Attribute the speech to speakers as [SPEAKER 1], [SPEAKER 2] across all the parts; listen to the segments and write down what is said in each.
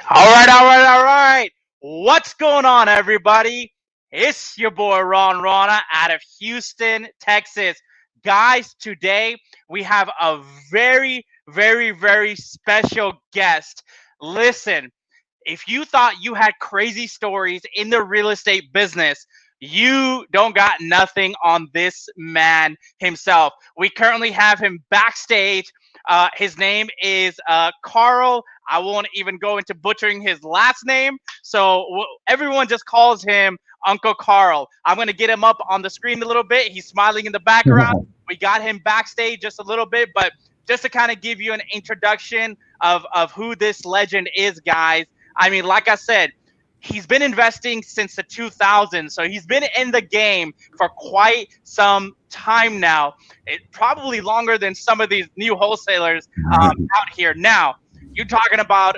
[SPEAKER 1] All right. What's going on, everybody? It's your boy Rana out of Houston, Texas. Guys, today we have a very special guest. Listen, if you thought you had crazy stories in the real estate business, you don't got nothing on this man himself. We currently have him backstage. His name is Karl. I won't even go into butchering his last name. So everyone just calls him Uncle Karl. I'm going to get him up on the screen a little bit. He's smiling in the background. We got him backstage just a little bit, but just to kind of give you an introduction of who this legend is, guys. I mean, like I said, he's been investing since the 2000s, so he's been in the game for quite some time now. Probably longer than some of these new wholesalers out here. Now, you're talking about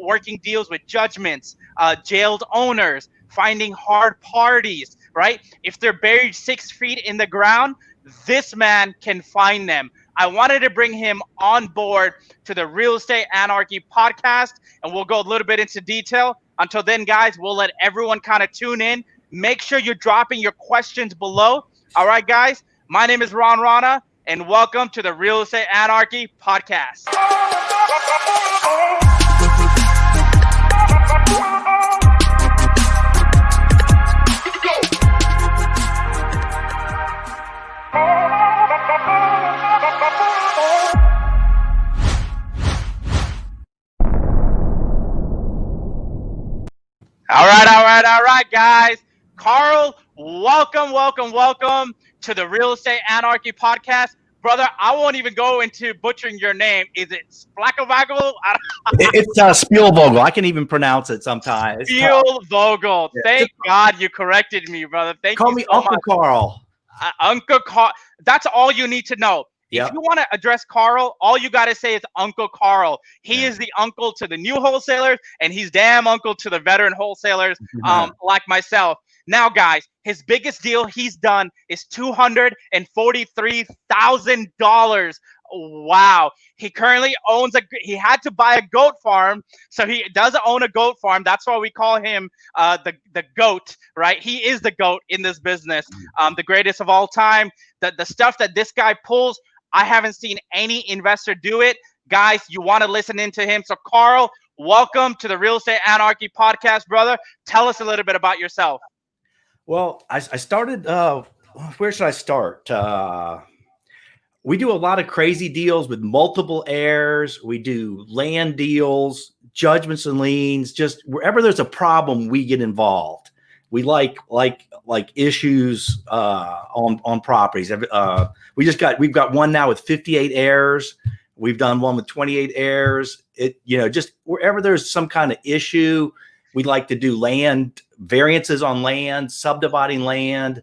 [SPEAKER 1] working deals with judgments, jailed owners, finding hard parties, right? If they're buried 6 feet in the ground, this man can find them. I wanted to bring him on board to the Real Estate Anarchy podcast, and we'll go a little bit into detail. Until then, guys, we'll let everyone kind of tune in. Make sure you're dropping your questions below. All right, guys, my name is Rana, and welcome to the Real Estate Anarchy podcast. All right, guys. Karl, welcome to the Real Estate Anarchy podcast. Brother, I won't even go into butchering your name. Is it Splackovagel?
[SPEAKER 2] It's Spielvogel. I can even pronounce it sometimes.
[SPEAKER 1] Spielvogel. Thank God you corrected me, brother.
[SPEAKER 2] Call me Uncle Karl.
[SPEAKER 1] Uncle Karl. That's all you need to know.
[SPEAKER 2] Yep.
[SPEAKER 1] If you want to address Karl, all you got to say is Uncle Karl. He is the uncle to the new wholesalers, and he's damn uncle to the veteran wholesalers like myself. Now, guys, his biggest deal he's done is $243,000. Wow. He currently owns he had to buy a goat farm, so he does own a goat farm. That's why we call him the goat, right? He is the goat in this business, the greatest of all time. The stuff that this guy pulls, I haven't seen any investor do it. Guys, you want to listen into him. So, Karl, welcome to the Real Estate Anarchy podcast, brother. Tell us a little bit about yourself.
[SPEAKER 2] Well, I started, where should I start? We do a lot of crazy deals with multiple heirs. We do land deals, judgments and liens. Just wherever there's a problem, we get involved. We like issues on properties. We've got one now with 58 heirs. We've done one with 28 heirs. Just wherever there's some kind of issue, we like to do land variances on land, subdividing land,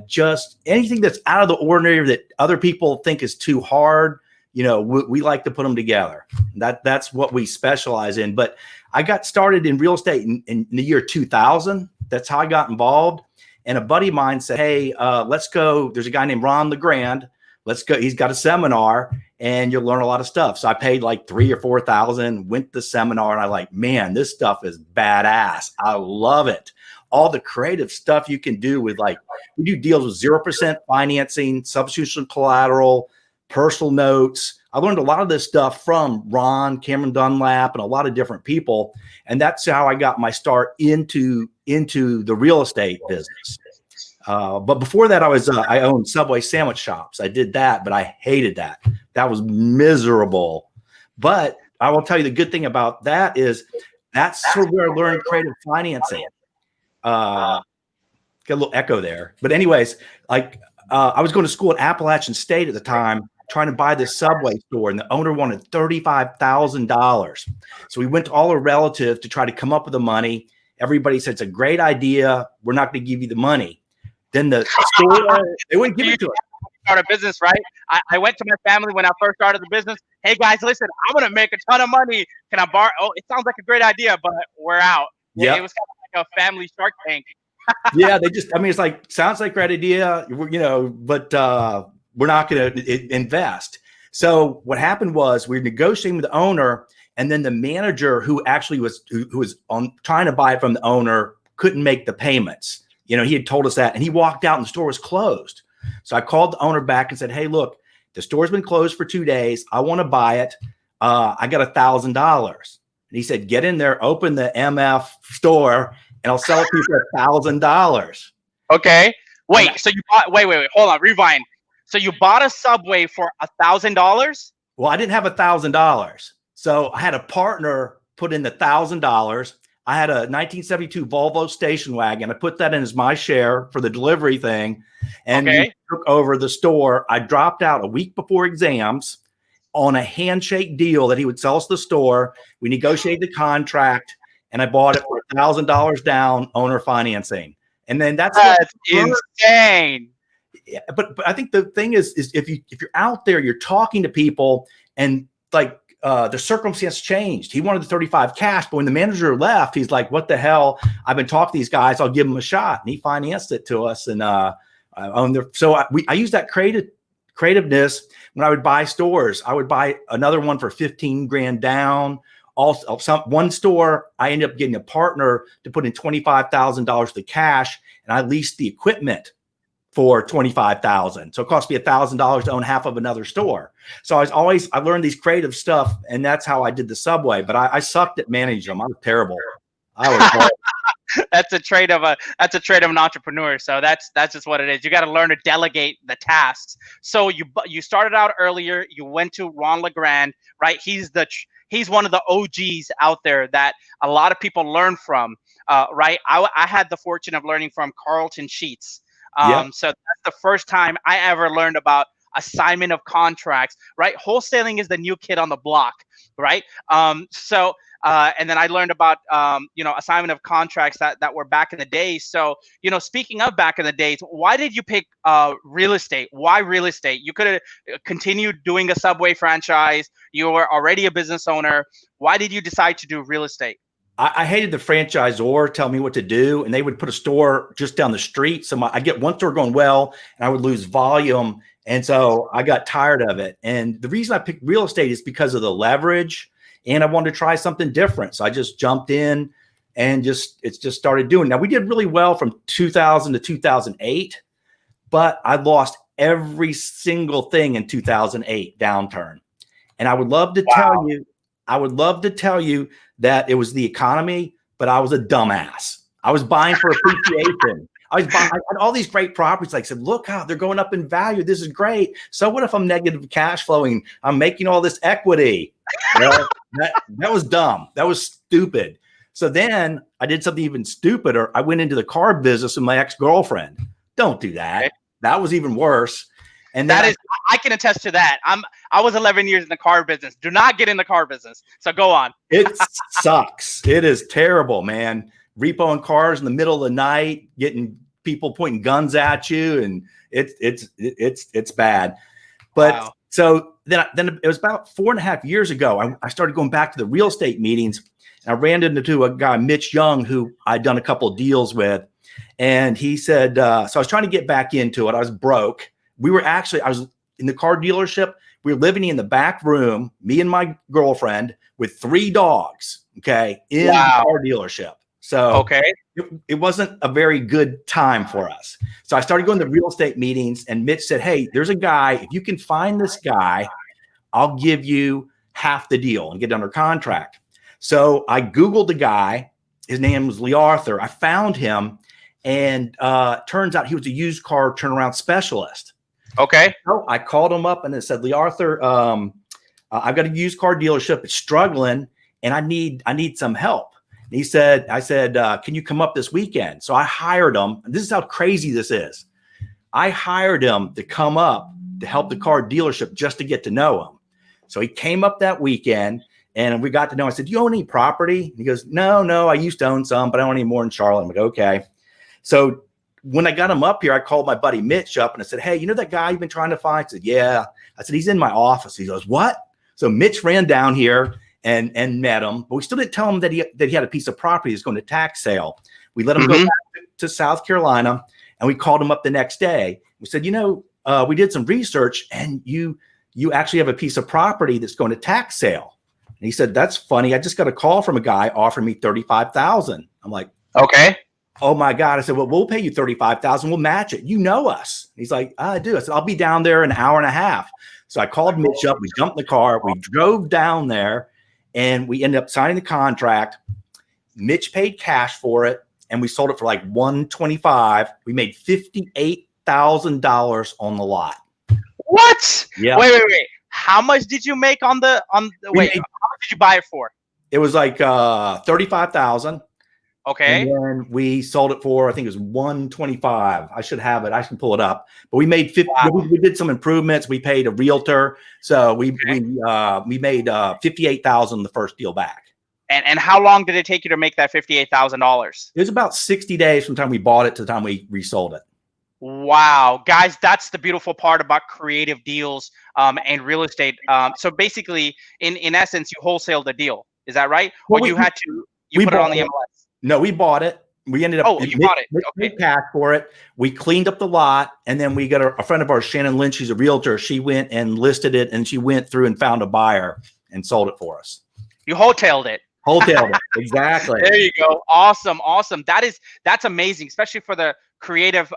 [SPEAKER 2] just anything that's out of the ordinary that other people think is too hard. We like to put them together. That's what we specialize in. But I got started in real estate in the year 2000. That's how I got involved. And a buddy of mine said, hey, let's go. There's a guy named Ron LeGrand. Let's go. He's got a seminar and you'll learn a lot of stuff. So I paid like $3,000 or $4,000, went to the seminar, and I like, man, this stuff is badass. I love it. All the creative stuff you can do with, like, we do deals with 0% financing, substitution collateral, personal notes. I learned a lot of this stuff from Ron, Cameron Dunlap, and a lot of different people. And that's how I got my start into the real estate business. But before that, I owned Subway sandwich shops. I did that, but I hated that. That was miserable. But I will tell you the good thing about that is that's sort of where I learned creative financing. Got a little echo there. But anyways, I was going to school at Appalachian State at the time, trying to buy this Subway store, and the owner wanted $35,000. So we went to all our relatives to try to come up with the money. Everybody said, it's a great idea. We're not going to give you the money. Then the store, they wouldn't give it to us.
[SPEAKER 1] Start a business, right? I went to my family when I first started the business. Hey guys, listen, I'm going to make a ton of money. Can I borrow? Oh, it sounds like a great idea, but we're out.
[SPEAKER 2] Yeah.
[SPEAKER 1] It was kind of like a family Shark Tank.
[SPEAKER 2] Yeah. It's like, sounds like a great idea, but we're not going to invest. So what happened was we were negotiating with the owner, And then the manager who actually was on trying to buy it from the owner couldn't make the payments. He had told us that, and he walked out and the store was closed. So I called the owner back and said, hey, look, the store's been closed for 2 days. I want to buy it. I got $1,000. And he said, get in there, open the MF store, and I'll sell it to you for $1,000.
[SPEAKER 1] Okay. Wait, so you bought, wait, hold on, rewind. So you bought a Subway for $1,000?
[SPEAKER 2] Well, I didn't have $1,000. So I had a partner put in the $1,000. I had a 1972 Volvo station wagon. I put that in as my share for the delivery thing. And we took over the store. I dropped out a week before exams on a handshake deal that he would sell us the store. We negotiated the contract, and I bought it for $1,000 down, owner financing. And then that's
[SPEAKER 1] insane.
[SPEAKER 2] Yeah, but I think the thing is if you're out there, you're talking to people, and like the circumstance changed. He wanted the 35 cash, but when the manager left, he's like, "What the hell? I've been talking to these guys. I'll give them a shot." And he financed it to us, and I use that creativeness when I would buy stores. I would buy another one for 15 grand down. Also, one store, I ended up getting a partner to put in $25,000 to cash, and I leased the equipment for $25,000. So it cost me $1,000 to own half of another store. So I learned these creative stuff, and that's how I did the Subway. But I sucked at managing them. I was terrible.
[SPEAKER 1] That's a trait of an entrepreneur. So that's just what it is. You got to learn to delegate the tasks. So you started out earlier. You went to Ron LeGrand, right? He's one of the OGs out there that a lot of people learn from, right? I had the fortune of learning from Carlton Sheets. So that's the first time I ever learned about assignment of contracts, right? Wholesaling is the new kid on the block, right? And then I learned about, assignment of contracts that were back in the day. So, speaking of back in the days, why did you pick real estate? Why real estate? You could have continued doing a Subway franchise. You were already a business owner. Why did you decide to do real estate?
[SPEAKER 2] I hated the franchisor tell me what to do, and they would put a store just down the street. So I get one store going well, and I would lose volume. And so I got tired of it. And the reason I picked real estate is because of the leverage, and I wanted to try something different. So I just jumped in and it just started doing. Now, we did really well from 2000 to 2008, but I lost every single thing in 2008 downturn. And I would love to tell you that it was the economy, but I was a dumbass. I was buying for appreciation. I had all these great properties. Like I said, look how they're going up in value. This is great. So what if I'm negative cash flowing? I'm making all this equity. Well, that was dumb. That was stupid. So then I did something even stupider. I went into the car business with my ex-girlfriend. Don't do that. Okay. That was even worse. And
[SPEAKER 1] I can attest to that. I was 11 years in the car business. Do not get in the car business. So go on.
[SPEAKER 2] It sucks. It is terrible, man. Repoing cars in the middle of the night, getting people pointing guns at you, and it's bad. But wow. So then it was about 4.5 years ago. I started going back to the real estate meetings, and I ran into a guy, Mitch Young, who I'd done a couple of deals with, and he said, so I was trying to get back into it. I was broke. I was in the car dealership. We were living in the back room, me and my girlfriend, with 3 dogs, okay, in the car dealership. So it wasn't a very good time for us. So I started going to real estate meetings, and Mitch said, hey, there's a guy. If you can find this guy, I'll give you half the deal and get under contract. So I Googled the guy. His name was Lee Arthur. I found him, and turns out he was a used car turnaround specialist.
[SPEAKER 1] Okay.
[SPEAKER 2] So I called him up and I said, Lee Arthur, I've got a used car dealership. It's struggling, and I need some help. And I said, can you come up this weekend? So I hired him. This is how crazy this is. I hired him to come up to help the car dealership just to get to know him. So he came up that weekend, and we got to know. I said, do you own any property? And he goes, no, I used to own some, but I don't own any more in Charlotte. I'm like, okay. So when I got him up here, I called my buddy Mitch up and I said, hey, you know that guy you've been trying to find? I said, yeah. I said, he's in my office. He goes, what? So Mitch ran down here and met him, but we still didn't tell him that he had a piece of property that's going to tax sale. We let him go back to South Carolina, and we called him up the next day. We said, we did some research, and you actually have a piece of property that's going to tax sale. And he said, that's funny. I just got a call from a guy offering me $35,000. I'm like,
[SPEAKER 1] Okay.
[SPEAKER 2] oh my God. I said, well, we'll pay you $35,000. We'll match it. You know us. He's like, I do. I said, I'll be down there in an hour and a half. So I called Mitch up. We jumped in the car. We drove down there and we ended up signing the contract. Mitch paid cash for it and we sold it for like $125,000. We made $58,000 on the lot.
[SPEAKER 1] What?
[SPEAKER 2] Yeah.
[SPEAKER 1] Wait. How much did you make on the how much did you buy it for?
[SPEAKER 2] It was like $35,000.
[SPEAKER 1] Okay.
[SPEAKER 2] And then we sold it for, I think it was $125,000. I should have it. I can pull it up. But we made we did some improvements. We paid a realtor. So we made $58,000 the first deal back.
[SPEAKER 1] And how long did it take you to make that $58,000?
[SPEAKER 2] It was about 60 days from the time we bought it to the time we resold it.
[SPEAKER 1] Wow, guys, that's the beautiful part about creative deals and real estate. So basically, in essence, you wholesale the deal. Is that right?
[SPEAKER 2] Well,
[SPEAKER 1] or you put it on the MLS?
[SPEAKER 2] No, we bought it. We ended up.
[SPEAKER 1] Oh, you bought it.
[SPEAKER 2] We paid for it. We cleaned up the lot, and then we got a friend of ours, Shannon Lynch. She's a realtor. She went and listed it, and she went through and found a buyer and sold it for us.
[SPEAKER 1] You wholetailed it.
[SPEAKER 2] Wholetailed it. Exactly.
[SPEAKER 1] There you go. Awesome. That's amazing, especially for the creative,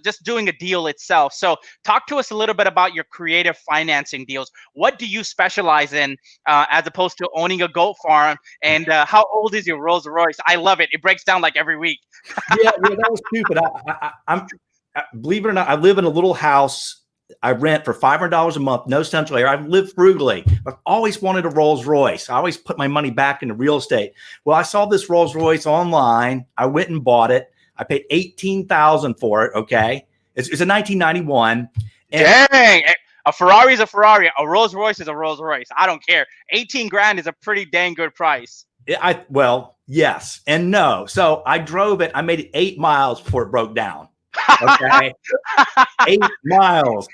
[SPEAKER 1] just doing a deal itself. So talk to us a little bit about your creative financing deals. What do you specialize in as opposed to owning a goat farm? And how old is your Rolls Royce? I love it. It breaks down like every week.
[SPEAKER 2] yeah, that was stupid. I'm believe it or not, I live in a little house. I rent for $500 a month, no central air. I've lived frugally. I've always wanted a Rolls Royce. I always put my money back into real estate. Well, I saw this Rolls Royce online. I went and bought it. I paid $18,000 for it. Okay, it's a 1991.
[SPEAKER 1] Dang, a Ferrari is a Ferrari. A Rolls Royce is a Rolls Royce. I don't care. 18 grand is a pretty dang good price.
[SPEAKER 2] Well, yes and no. So I drove it. I made it 8 miles before it broke down. Okay, 8 miles.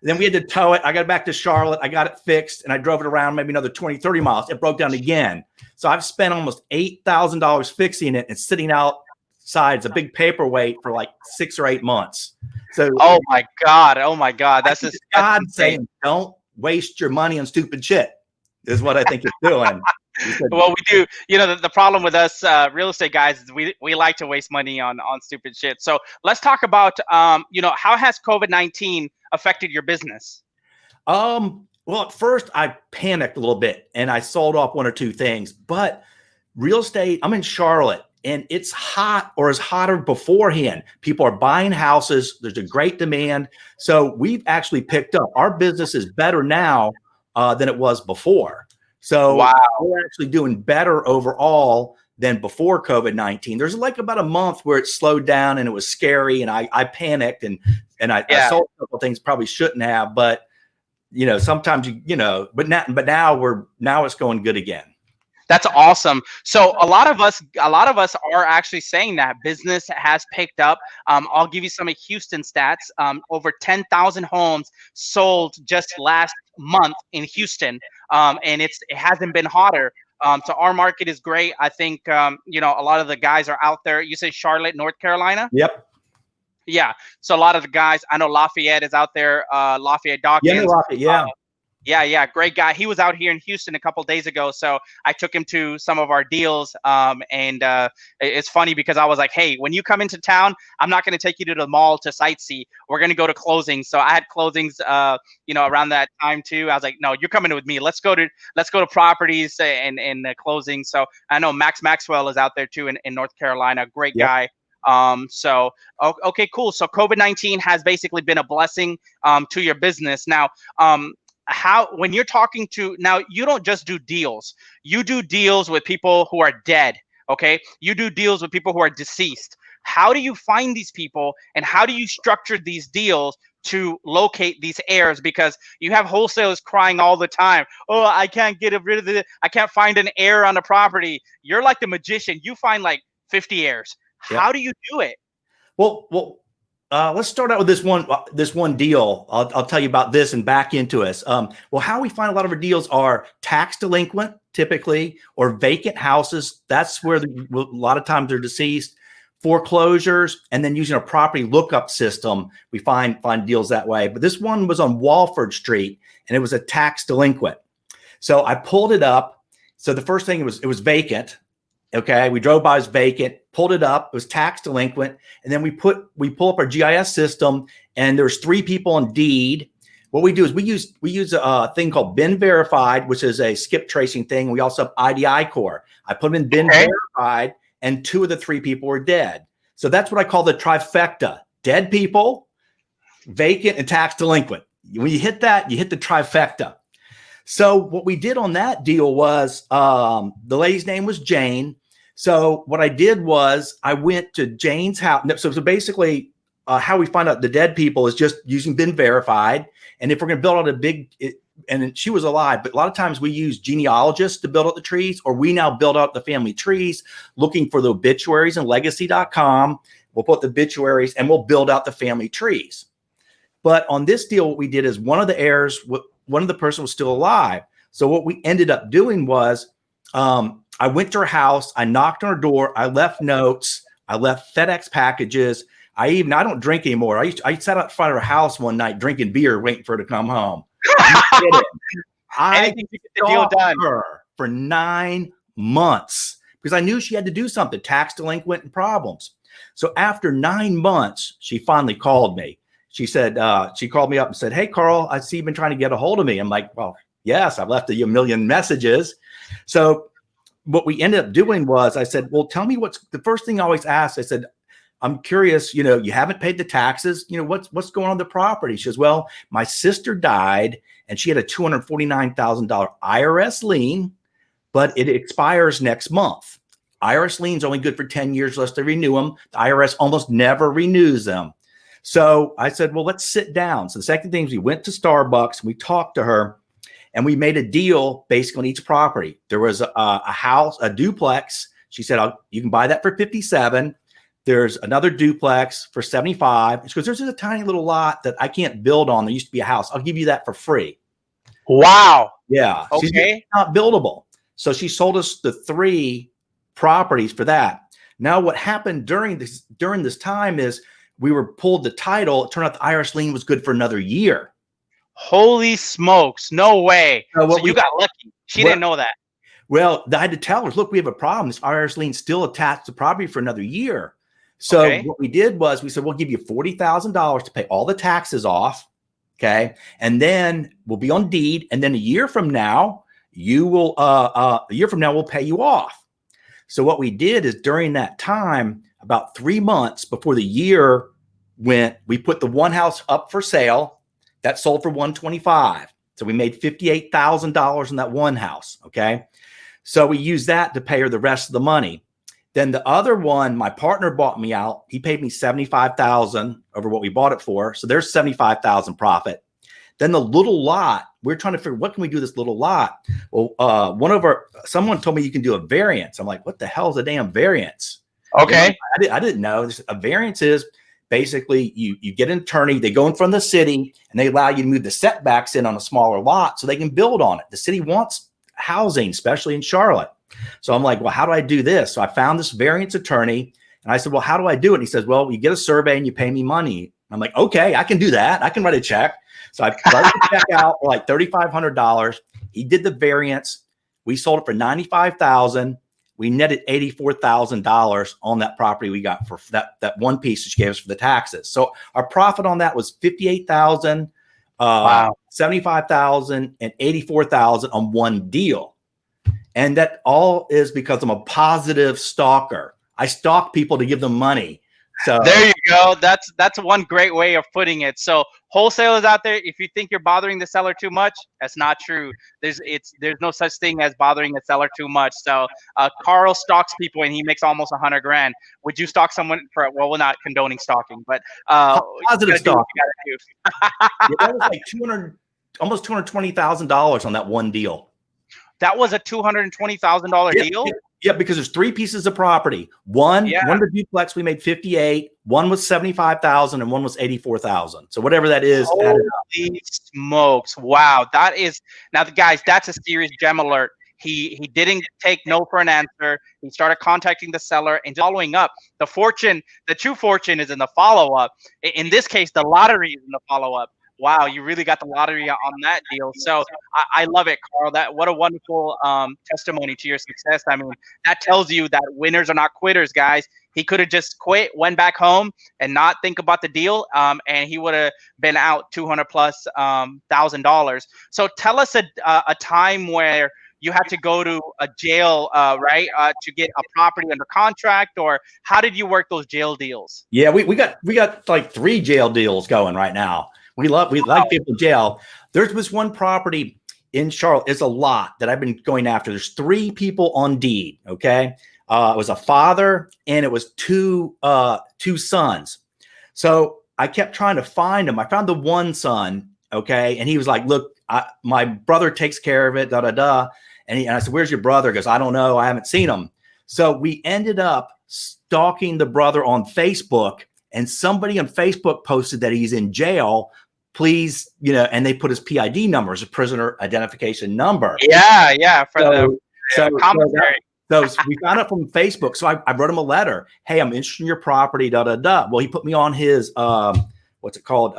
[SPEAKER 2] Then we had to tow it. I got back to Charlotte. I got it fixed and I drove it around maybe another 20, 30 miles. It broke down again. So I've spent almost $8,000 fixing it and sitting outside. It's a big paperweight for like 6 or 8 months. So,
[SPEAKER 1] oh my God. That's just
[SPEAKER 2] God saying, don't waste your money on stupid shit is what I think it's doing.
[SPEAKER 1] Well, we do. The problem with us real estate guys is we like to waste money on stupid shit. So let's talk about, how has COVID-19 affected your business?
[SPEAKER 2] Well, at first I panicked a little bit and I sold off 1 or 2 things, but real estate, I'm in Charlotte and it's hot or is hotter beforehand. People are buying houses. There's a great demand. So we've actually picked up. Our business is better now than it was before. So
[SPEAKER 1] wow.
[SPEAKER 2] We're actually doing better overall than before COVID-19. There's like about a month where it slowed down and it was scary and I panicked and I sold a couple of things probably shouldn't have, but sometimes but now it's going good again.
[SPEAKER 1] That's awesome. So a lot of us are actually saying that business has picked up. I'll give you some of Houston stats. Over 10,000 homes sold just last month in Houston. And it hasn't been hotter. So our market is great. I think, a lot of the guys are out there. You say Charlotte, North Carolina?
[SPEAKER 2] Yep.
[SPEAKER 1] Yeah. So a lot of the guys, I know Lafayette is out there. Lafayette Dawkins.
[SPEAKER 2] Yeah, Lafayette, yeah.
[SPEAKER 1] Yeah, great guy. He was out here in Houston a couple days ago, so I took him to some of our deals. And it's funny because I was like, "Hey, when you come into town, I'm not going to take you to the mall to sightsee. We're going to go to closings." So I had closings, around that time too. I was like, "No, you're coming with me. Let's go to properties and closings." So I know Max Maxwell is out there too in North Carolina. Great guy. Okay, cool. So COVID-19 has basically been a blessing to your business. Now, when you're talking to, now you don't just do deals, you do deals with people who are dead. Okay. You do deals with people who are deceased. How do you find these people and how do you structure these deals to locate these heirs? Because you have wholesalers crying all the time. Oh, I can't get rid of it. I can't find an heir on a property. You're like the magician. You find like 50 heirs. How do you do it?
[SPEAKER 2] Well, let's start out with this one deal. I'll tell you about this and back into us. How we find a lot of our deals are tax delinquent, typically, or vacant houses. That's where a lot of times they're deceased. Foreclosures, and then using a property lookup system, we find deals that way. But this one was on Walford Street, and it was a tax delinquent. So I pulled it up. So the first thing it was vacant. Okay, we drove by, it was vacant, pulled it up, it was tax delinquent, and then we pull up our GIS system, and there's 3 people on deed. What we do is we use a thing called bin verified, which is a skip tracing thing. We also have IDI core. I put them in bin verified, and 2 of the 3 people were dead. So that's what I call the trifecta: dead people, vacant, and tax delinquent. When you hit that, you hit the trifecta. So what we did on that deal was, the lady's name was Jane. So what I did was I went to Jane's house. So basically, how we find out the dead people is just using bin verified. And if we're going to build out a big, and she was alive, but a lot of times we use genealogists to build out the trees, or we now build out the family trees looking for the obituaries and legacy.com. We'll put the obituaries and we'll build out the family trees. But on this deal, what we did is one of the heirs, one of the person was still alive. So what we ended up doing was, I went to her house, I knocked on her door, I left notes, I left FedEx packages. I don't drink anymore. I sat out in front of her house one night drinking beer, waiting for her to come home. I stalked her for 9 months because I knew she had to do something, tax delinquent and problems. So after 9 months, she finally called me. She said, she called me up and said, "Hey, Karl, I see you've been trying to get a hold of me." I'm like, "Well, yes, I've left you a million messages." So what we ended up doing was I said, "Well, tell me what's the first thing I always ask." I said, "I'm curious, you haven't paid the taxes. What's going on with the property?" She says, "Well, my sister died and she had a $249,000 IRS lien, but it expires next month. IRS lien's only good for 10 years unless they renew them. The IRS almost never renews them." So I said, "Well, let's sit down." So the second thing is we went to Starbucks and we talked to her. And we made a deal basically on each property. There was a house, a duplex. She said, "You can buy that for 57. There's another duplex for 75. She goes, "There's just a tiny little lot that I can't build on. There used to be a house. I'll give you that for free."
[SPEAKER 1] Wow.
[SPEAKER 2] Yeah.
[SPEAKER 1] Okay.
[SPEAKER 2] She's not buildable. So she sold us the 3 properties for that. Now, what happened during this time is we were pulled the title. It turned out the IRS lien was good for another year.
[SPEAKER 1] Holy smokes. No way. So you got lucky. She didn't know that.
[SPEAKER 2] Well, I had to tell her, "Look, we have a problem. This IRS lien still attached to property for another year." So what we did was we said, "We'll give you $40,000 to pay all the taxes off." Okay. And then we'll be on deed. And then a year from now, we'll pay you off. So what we did is during that time, about 3 months before the year went, we put the one house up for sale. That sold for $125,000. So we made $58,000 in that one house. Okay. So we used that to pay her the rest of the money. Then the other one, my partner bought me out. He paid me $75,000 over what we bought it for. So there's $75,000 profit. Then the little lot, we're trying to figure, what can we do with this little lot? Well, someone told me you can do a variance. I'm like, what the hell is a damn variance?
[SPEAKER 1] Okay.
[SPEAKER 2] I didn't know. A variance is basically you get an attorney, they go in front of the city and they allow you to move the setbacks in on a smaller lot so they can build on it. The city wants housing, especially in Charlotte. So I'm like, well, how do I do this? So I found this variance attorney and I said, well, how do I do it? And he says, well, you get a survey and you pay me money. I'm like, okay, I can do that. I can write a check. So I wrote the check out for like $3,500. He did the variance. We sold it for $95,000. We netted $84,000 on that property we got for that one piece that she gave us for the taxes. So our profit on that was $58,000,
[SPEAKER 1] wow.
[SPEAKER 2] $75,000, and $84,000 on one deal. And that all is because I'm a positive stalker. I stalk people to give them money. So
[SPEAKER 1] there you go. That's one great way of putting it. So wholesalers out there, if you think you're bothering the seller too much, that's not true. There's no such thing as bothering a seller too much. So Karl stalks people and he makes almost $100,000. Would you stalk someone for? Well, we're not condoning stalking, but
[SPEAKER 2] positive stalking. That was like almost $220,000 on that one deal.
[SPEAKER 1] That was a $220,000 deal.
[SPEAKER 2] Yeah, because there's 3 pieces of property. One of the duplex we made 58, one was 75,000, and one was 84,000. So whatever that is.
[SPEAKER 1] Holy smokes! Wow, that is now, guys. That's a serious gem alert. He didn't take no for an answer. He started contacting the seller and following up. The true fortune is in the follow up. In this case, the lottery is in the follow up. Wow, you really got the lottery on that deal. So I love it, Carl. That what a wonderful testimony to your success. I mean, that tells you that winners are not quitters, guys. He could have just quit, went back home, and not think about the deal, and he would have been out 200 plus $1,000. So tell us a time where you had to go to a jail, right, to get a property under contract, or how did you work those jail deals?
[SPEAKER 2] Yeah, we got like 3 jail deals going right now. We like people in jail. There's this one property in Charlotte. It's a lot that I've been going after. There's 3 people on deed. Okay, it was a father and it was two sons. So I kept trying to find them. I found the one son. Okay, and he was like, "Look, my brother takes care of it." Da da da. And I said, "Where's your brother?" He goes, "I don't know. I haven't seen him." So we ended up stalking the brother on Facebook, and somebody on Facebook posted that he's in jail. Please, and they put his PID number as a prisoner identification number.
[SPEAKER 1] Yeah, for the commentary.
[SPEAKER 2] So we found out from Facebook. So I wrote him a letter. Hey, I'm interested in your property. Da da da. Well, he put me on his what's it called?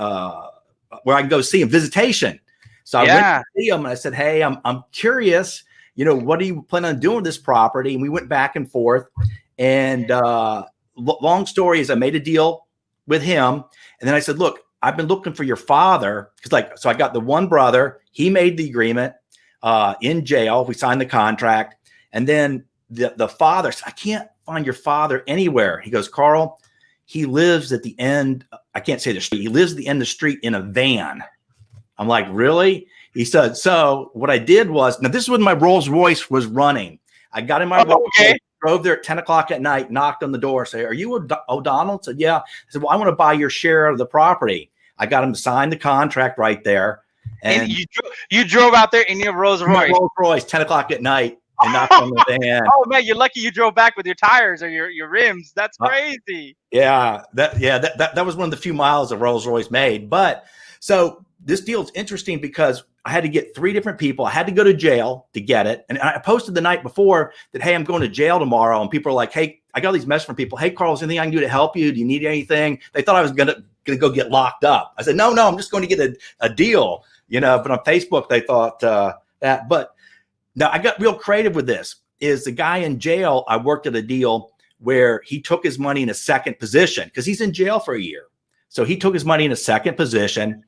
[SPEAKER 2] Where I can go see him, visitation. So I went to see him and I said, "Hey, I'm curious. What are you planning on doing with this property?" And we went back and forth. And long story is, I made a deal with him, and then I said, "Look, I've been looking for your father," because so I got the one brother. He made the agreement in jail. We signed the contract, and then the father said, "I can't find your father anywhere." He goes, "Carl, he lives at the end. I can't say the street. He lives at the end of the street in a van." I'm like, "Really?" He said, "So what I did was, now this is when my Rolls Royce was running. I got in my Rolls Royce, drove there at 10 o'clock at night, knocked on the door, say, 'Are you O'Donnell?' I said, 'Yeah.' I said, 'Well, I want to buy your share of the property.' I got him to sign the contract right there.
[SPEAKER 1] And you drove out there in your Rolls Royce.
[SPEAKER 2] Rolls Royce, 10 o'clock at night, and knocked on the van.
[SPEAKER 1] Oh man, you're lucky you drove back with your tires or your rims. That's crazy.
[SPEAKER 2] That was one of the few miles that Rolls Royce made. But so this deal is interesting because I had to get 3 different people. I had to go to jail to get it. And I posted the night before that, "Hey, I'm going to jail tomorrow." And people are like, "Hey," I got these messages from people. "Hey, Carl, is anything I can do to help you? Do you need anything?" They thought I was gonna go get locked up. I said, no, I'm just going to get a deal, but on Facebook, they thought that. But now I got real creative with this. Is the guy in jail, I worked at a deal where he took his money in a second position because he's in jail for a year. So he took his money in a second position.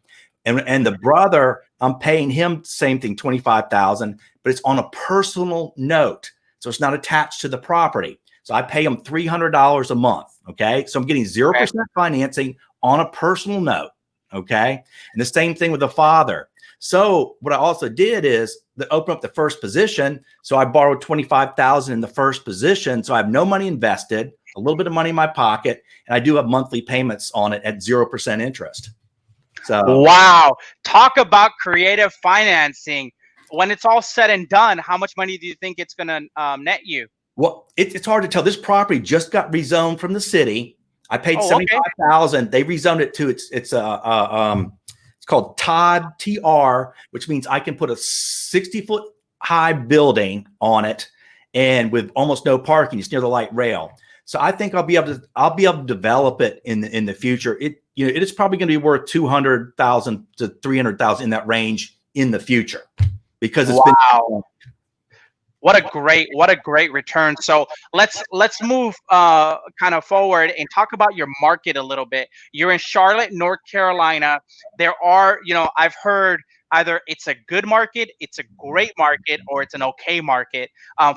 [SPEAKER 2] And the brother, I'm paying him same thing, $25,000, but it's on a personal note. So it's not attached to the property. So I pay him $300 a month. Okay. So I'm getting 0% financing on a personal note. Okay. And the same thing with the father. So what I also did is open up the first position. So I borrowed $25,000 in the first position. So I have no money invested, a little bit of money in my pocket, and I do have monthly payments on it at 0% interest. So
[SPEAKER 1] wow, talk about creative financing. When it's all said and done, how much money do you think it's going to net you?
[SPEAKER 2] Well, it's hard to tell. This property just got rezoned from the city. I paid $75,000. They rezoned it to it's called Todd TR, which means I can put a 60-foot high building on it, and with almost no parking. It's near the light rail. So I think I'll be able to develop it in the future. It is probably going to be worth $200,000 to $300,000 in that range in the future, because it's been.
[SPEAKER 1] What a great return. So let's move kind of forward and talk about your market a little bit. You're in Charlotte, North Carolina. There are, I've heard either it's a good market, it's a great market, or it's an okay market.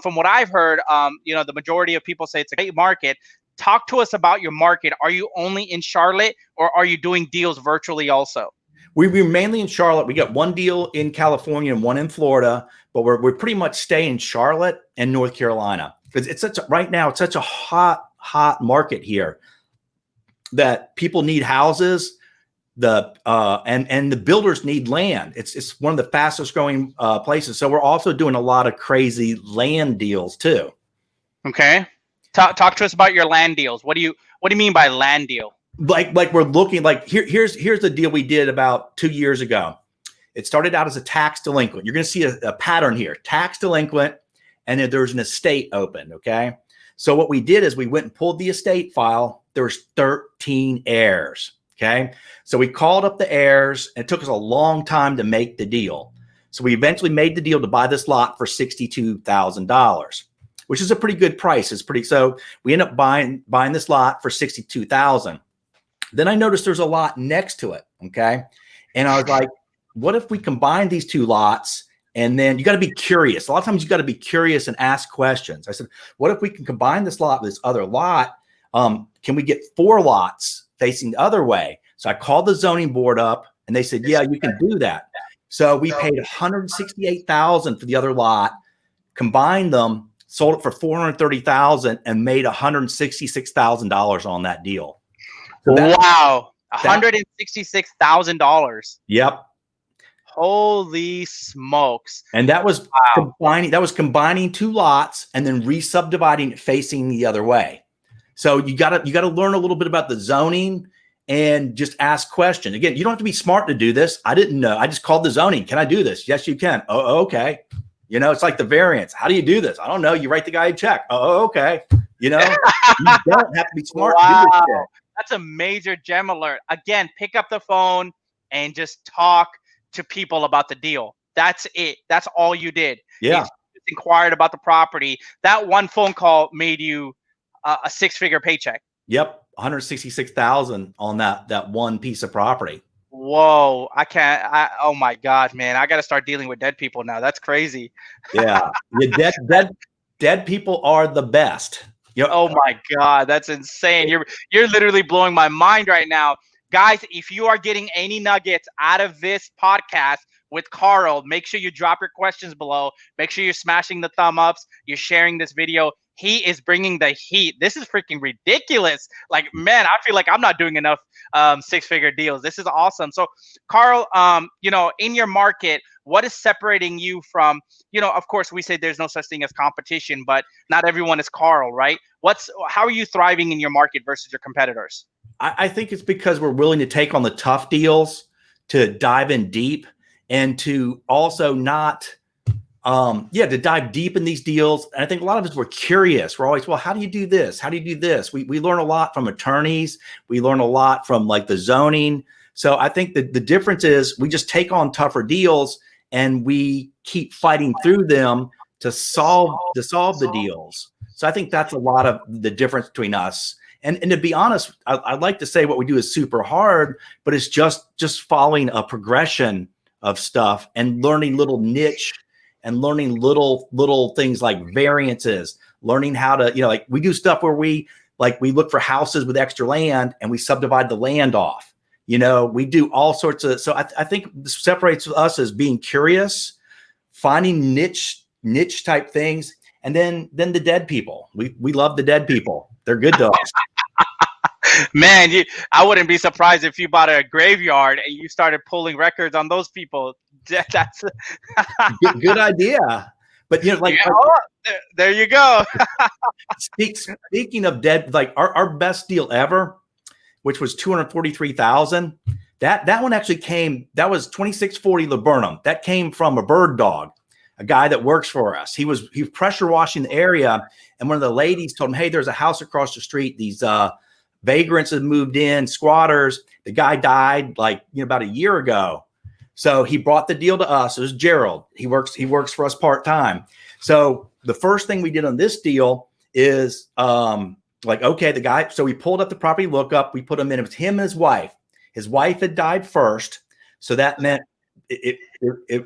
[SPEAKER 1] From what I've heard, the majority of people say it's a great market. Talk to us about your market. Are you only in Charlotte, or are you doing deals virtually also?
[SPEAKER 2] We're mainly in Charlotte. We got one deal in California and one in Florida, but we're pretty much staying in Charlotte and North Carolina because right now it's such a hot market here that people need houses. And the builders need land. It's one of the fastest growing places. So we're also doing a lot of crazy land deals too.
[SPEAKER 1] Okay, talk to us about your land deals. What do you mean by land deal?
[SPEAKER 2] Like we're looking like here's the deal we did about 2 years ago. It started out as a tax delinquent. You're going to see a pattern here: tax delinquent, and then there's an estate open. Okay, so what we did is we went and pulled the estate file. There was 13 heirs. Okay. So we called up the heirs, and it took us a long time to make the deal. So we eventually made the deal to buy this lot for $62,000, which is a pretty good price. So we end up buying this lot for $62,000. Then I noticed there's a lot next to it. Okay. And I was like, what if we combine these two lots? And then you got to be curious. A lot of times you got to be curious and ask questions. I said, what if we can combine this lot with this other lot? Can we get 4 lots facing the other way? So I called the zoning board up, and they said, yeah, you can do that. So we paid $168,000 for the other lot, combined them, sold it for $430,000, and made $166,000 on that deal. So
[SPEAKER 1] wow, $166,000.
[SPEAKER 2] Yep.
[SPEAKER 1] Holy smokes.
[SPEAKER 2] And that was combining 2 lots and then re-subdividing it facing the other way. So you gotta learn a little bit about the zoning and just ask questions. Again, you don't have to be smart to do this. I didn't know. I just called the zoning. Can I do this? Yes, you can. Oh, okay. You know, it's like the variance. How do you do this? I don't know. You write the guy a check. Oh, okay. You know, you don't have to be smart to do this shit.
[SPEAKER 1] That's a major gem alert. Again, pick up the phone and just talk to people about the deal. That's it. That's all you did.
[SPEAKER 2] Yeah.
[SPEAKER 1] You just inquired about the property. That one phone call made you a 6-figure paycheck.
[SPEAKER 2] Yep. $166,000 on that one piece of property.
[SPEAKER 1] Whoa. Oh my God, man. I got to start dealing with dead people now. That's crazy.
[SPEAKER 2] Yeah. Dead people are the best.
[SPEAKER 1] Yep. Oh my God, that's insane. You're literally blowing my mind right now. Guys, if you are getting any nuggets out of this podcast with Karl, make sure you drop your questions below. Make sure you're smashing the thumb ups. You're sharing this video. He is bringing the heat. This is freaking ridiculous. Like, man, I feel like I'm not doing enough 6-figure deals. This is awesome. So, Karl, you know, in your market, what is separating you from, you know, of course, we say there's no such thing as competition, but not everyone is Karl, right? How are you thriving in your market versus your competitors?
[SPEAKER 2] I think it's because we're willing to take on the tough deals, to dive in deep, and to also not, to dive deep in these deals. And I think a lot of us were curious. We're always, well, how do you do this? How do you do this? We learn a lot from attorneys. We learn a lot from like the zoning. So I think that the difference is we just take on tougher deals and we keep fighting through them to solve the deals. So I think that's a lot of the difference between us. And to be honest, I'd like to say what we do is super hard, but it's just following a progression of stuff and learning little niche and learning little things like variances, learning how to, you know, like we do stuff where we look for houses with extra land and we subdivide the land off. You know, we do all sorts of, so I think this separates us as being curious, finding niche type things. And then the dead people, we love the dead people. They're good to us.
[SPEAKER 1] Man, I wouldn't be surprised if you bought a graveyard and you started pulling records on those people. That's
[SPEAKER 2] good idea. But you know, like,
[SPEAKER 1] there you go.
[SPEAKER 2] Speaking of dead, like our best deal ever, which was $243,000. That one actually came. That was 2640 Laburnum. That came from a bird dog, a guy that works for us. He was pressure washing the area, and one of the ladies told him, "Hey, there's a house across the street. These vagrants have moved in, squatters. The guy died like about a year ago." So he brought the deal to us. It was Gerald. He works for us part-time. So the first thing we did on this deal is okay, the guy. So we pulled up the property lookup. We put him in. It was him and his wife. His wife had died first, so that meant it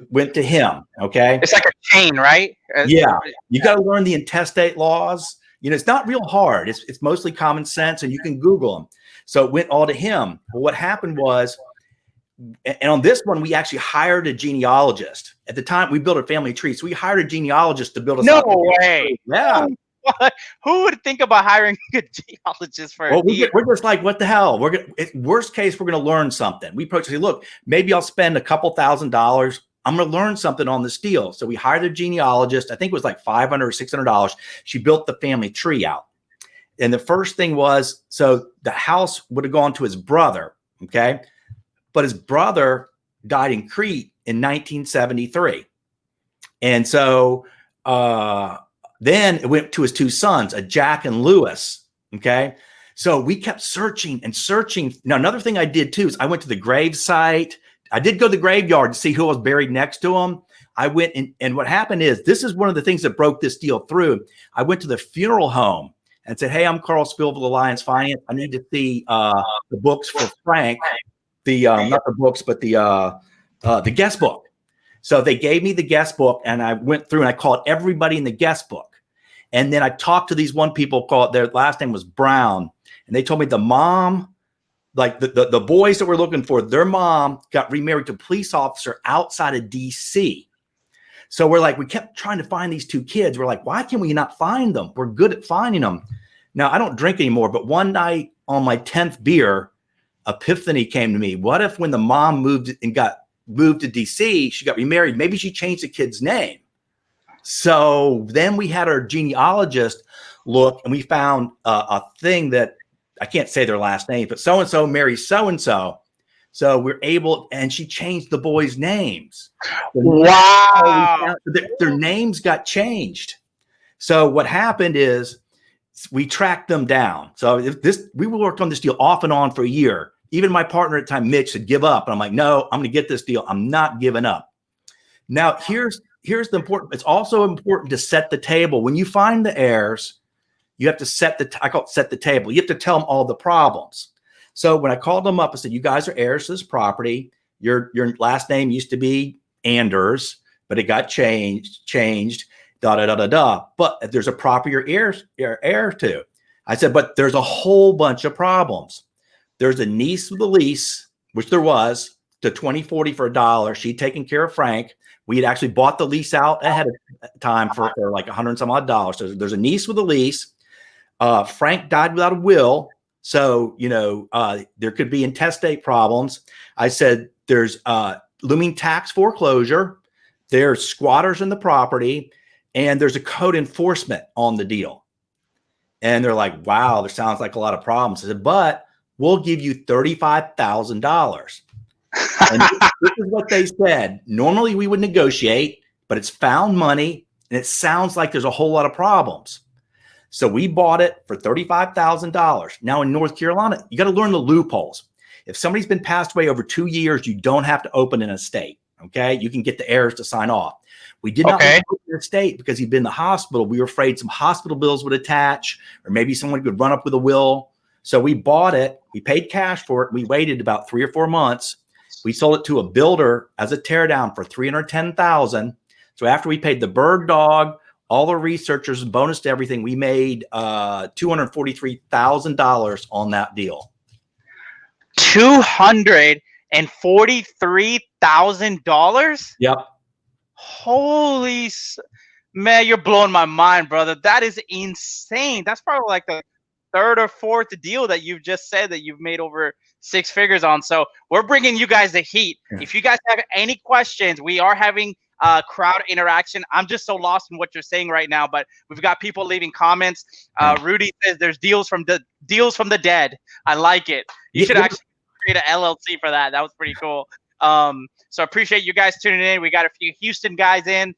[SPEAKER 2] went to him. Okay,
[SPEAKER 1] it's like a chain, right?
[SPEAKER 2] Yeah, you got to learn the intestate laws. You know, it's not real hard. It's mostly common sense, and you can Google them. So it went all to him. But what happened was, and on this one, we actually hired a genealogist. At the time, we built a family tree, so we hired a genealogist to build us.
[SPEAKER 1] No way.
[SPEAKER 2] Yeah.
[SPEAKER 1] Who would think about hiring a genealogist for?
[SPEAKER 2] Well, we're just like, what the hell? Worst case, we're going to learn something. We approach, say, look, maybe I'll spend a couple $1,000s. I'm going to learn something on this deal. So we hired a genealogist. I think it was like $500 or $600. She built the family tree out. And the first thing was, so the house would have gone to his brother. Okay. But his brother died in Crete in 1973. And so then it went to his 2 sons, a Jack and Lewis. Okay. So we kept searching and searching. Now, another thing I did too is I went to the grave site. I did go to the graveyard to see who was buried next to him. I went and what happened is, this is one of the things that broke this deal through. I went to the funeral home and said, hey, I'm Karl Spielvogel, Alliance Finance. I need to see the books for Frank, not the books, but the guest book. So they gave me the guest book, and I went through and I called everybody in the guest book. And then I talked to these one people called, their last name was Brown. And they told me the mom, like the boys that we're looking for, their mom got remarried to a police officer outside of DC. So we're like, we kept trying to find these two kids. We're like, why can we not find them? We're good at finding them. Now, I don't drink anymore, but one night on my 10th beer, epiphany came to me. What if when the mom moved to DC, she got remarried, maybe she changed the kid's name? So then we had our genealogist look, and we found a thing that I can't say their last name, but so-and-so marries so-and-so. So we're able, and she changed the boys' names.
[SPEAKER 1] Wow.
[SPEAKER 2] Their names got changed. So what happened is we tracked them down. So we worked on this deal off and on for a year. Even my partner at the time, Mitch, said, give up. And I'm like, no, I'm going to get this deal. I'm not giving up. Now, here's the important, it's also important to set the table. When you find the heirs, you have to I call it set the table. You have to tell them all the problems. So when I called them up, I said, you guys are heirs to this property. Your last name used to be Anders, but it got changed, But there's a property you're heir to. I said, but there's a whole bunch of problems. There's a niece with a lease, which there was, to 2040 for $1. She'd taken care of Frank. We had actually bought the lease out ahead of time for like $100 some odd. So there's a niece with a lease. Frank died without a will. So, there could be intestate problems. I said, there's looming tax foreclosure. There's squatters in the property, and there's a code enforcement on the deal. And they're like, wow, there sounds like a lot of problems. I said, but we'll give you $35,000. And this is what they said. Normally we would negotiate, but it's found money, and it sounds like there's a whole lot of problems. So we bought it for $35,000. Now in North Carolina, you got to learn the loopholes. If somebody's been passed away over 2 years, you don't have to open an estate. Okay. You can get the heirs to sign off. We did not open an estate because he'd been in the hospital. We were afraid some hospital bills would attach, or maybe someone could run up with a will. So we bought it. We paid cash for it. We waited about 3 or 4 months. We sold it to a builder as a teardown for $310,000. So after we paid the bird dog, all the researchers, and bonus to everything, we made $243,000 on that deal.
[SPEAKER 1] $243,000?
[SPEAKER 2] Yep.
[SPEAKER 1] Holy man, you're blowing my mind, brother. That is insane. That's probably like the third or fourth deal that you've just said that you've made over 6 figures on. So we're bringing you guys the heat. Yeah. If you guys have any questions, we are having crowd interaction. I'm just so lost in what you're saying right now, but we've got people leaving comments. Rudy says there's deals from the dead. I like it. You should actually create an LLC for that. That was pretty cool. So appreciate you guys tuning in. We got a few Houston guys in.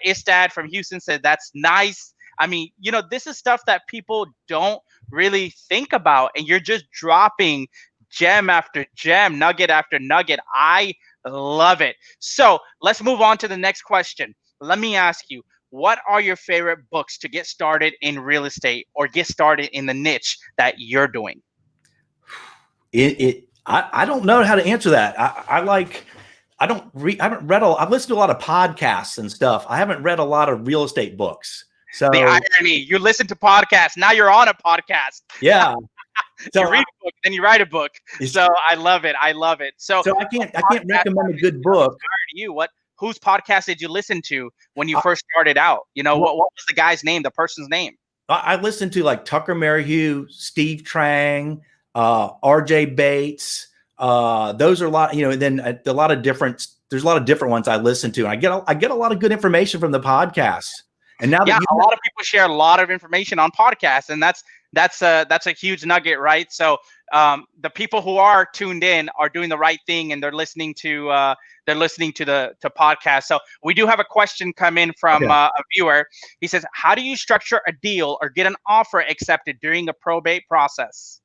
[SPEAKER 1] Istad from Houston said that's nice. I mean, this is stuff that people don't really think about, and you're just dropping gem after gem, nugget after nugget. I love it. So let's move on to the next question. Let me ask you, what are your favorite books to get started in real estate or get started in the niche that you're doing?
[SPEAKER 2] I don't know how to answer that. I've listened to a lot of podcasts and stuff. I haven't read a lot of real estate books. So
[SPEAKER 1] the irony, you listen to podcasts. Now you're on a podcast.
[SPEAKER 2] Yeah.
[SPEAKER 1] So you read a book, then you write a book. So I love it. So
[SPEAKER 2] I can't recommend a good book.
[SPEAKER 1] Whose podcast did you listen to when you first started out? What was the guy's name, the person's name?
[SPEAKER 2] I listened to like Tucker Merrihew, Steve Trang, RJ Bates. Those are a lot, and then there's a lot of different ones I listen to. And I get a lot of good information from the podcasts. And now that
[SPEAKER 1] a lot of people share a lot of information on podcasts, and that's a huge nugget, right? So the people who are tuned in are doing the right thing, and they're listening to the podcast. So we do have a question come in from a viewer. He says, "How do you structure a deal or get an offer accepted during the probate process?"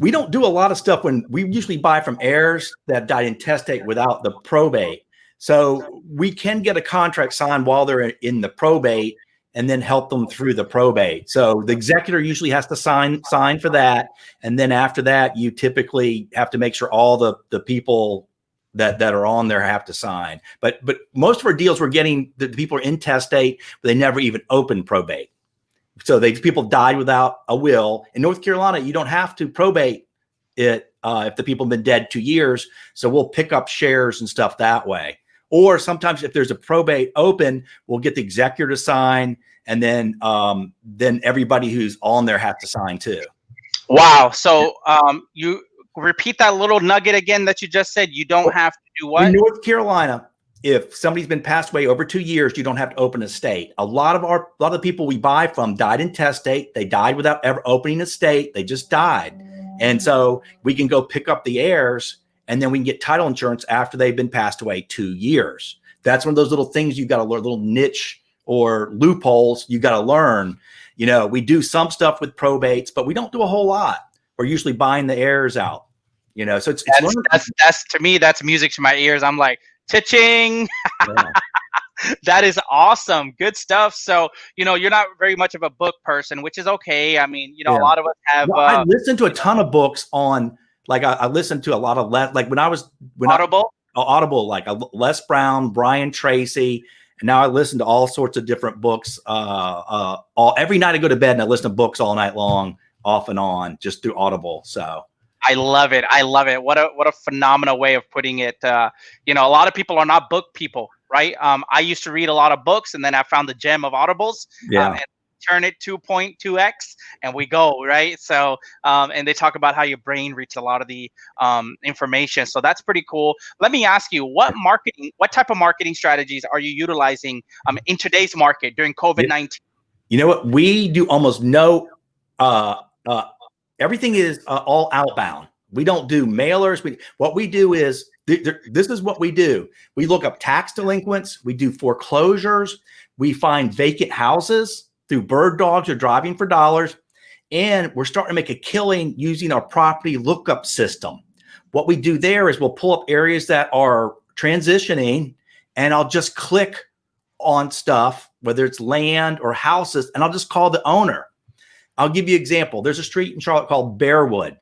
[SPEAKER 2] We don't do a lot of stuff when we usually buy from heirs that died intestate without the probate. So we can get a contract signed while they're in the probate and then help them through the probate. So the executor usually has to sign for that. And then after that, you typically have to make sure all the people that are on there have to sign. But most of our deals we're getting, the people are intestate, but they never even open probate. So people died without a will. In North Carolina, you don't have to probate it if the people have been dead 2 years. So we'll pick up shares and stuff that way. Or sometimes if there's a probate open, we'll get the executor to sign, and then everybody who's on there has to sign too.
[SPEAKER 1] Wow. So you repeat that little nugget again that you just said. You don't have to do what?
[SPEAKER 2] In North Carolina, if somebody's been passed away over 2 years, you don't have to open a estate. A lot of the people we buy from died intestate. They died without ever opening a estate. They just died. And so we can go pick up the heirs, and then we can get title insurance after they've been passed away 2 years. That's one of those little things you got to learn, little niche or loopholes you got to learn. You know, we do some stuff with probates, but we don't do a whole lot. We're usually buying the heirs out. You know, so
[SPEAKER 1] that's to me, that's music to my ears. I'm like, cha-ching.
[SPEAKER 2] Yeah.
[SPEAKER 1] That is awesome. Good stuff. So, you know, you're not very much of a book person, which is okay. I mean, you know, a lot of us have.
[SPEAKER 2] Well, I listened to a ton of books on, like, I listened to a lot of, like when
[SPEAKER 1] Audible,
[SPEAKER 2] like Les Brown, Brian Tracy. And now I listen to all sorts of different books. Every night I go to bed and I listen to books all night long, off and on, just through Audible. So
[SPEAKER 1] I love it. I love it. What a phenomenal way of putting it. You know, a lot of people are not book people, right? I used to read a lot of books, and then I found the gem of Audibles. And turn it 2.2x, and we go, right? So, and they talk about how your brain reads a lot of the information. So that's pretty cool. Let me ask you, what type of marketing strategies are you utilizing in today's market during COVID-19?
[SPEAKER 2] You know what? We do almost no, everything is all outbound. We don't do mailers. What we do is, this is what we do. We look up tax delinquents. We do foreclosures. We find vacant houses through bird dogs or driving for dollars. And we're starting to make a killing using our property lookup system. What we do there is we'll pull up areas that are transitioning, and I'll just click on stuff, whether it's land or houses, and I'll just call the owner. I'll give you an example. There's a street in Charlotte called Bearwood.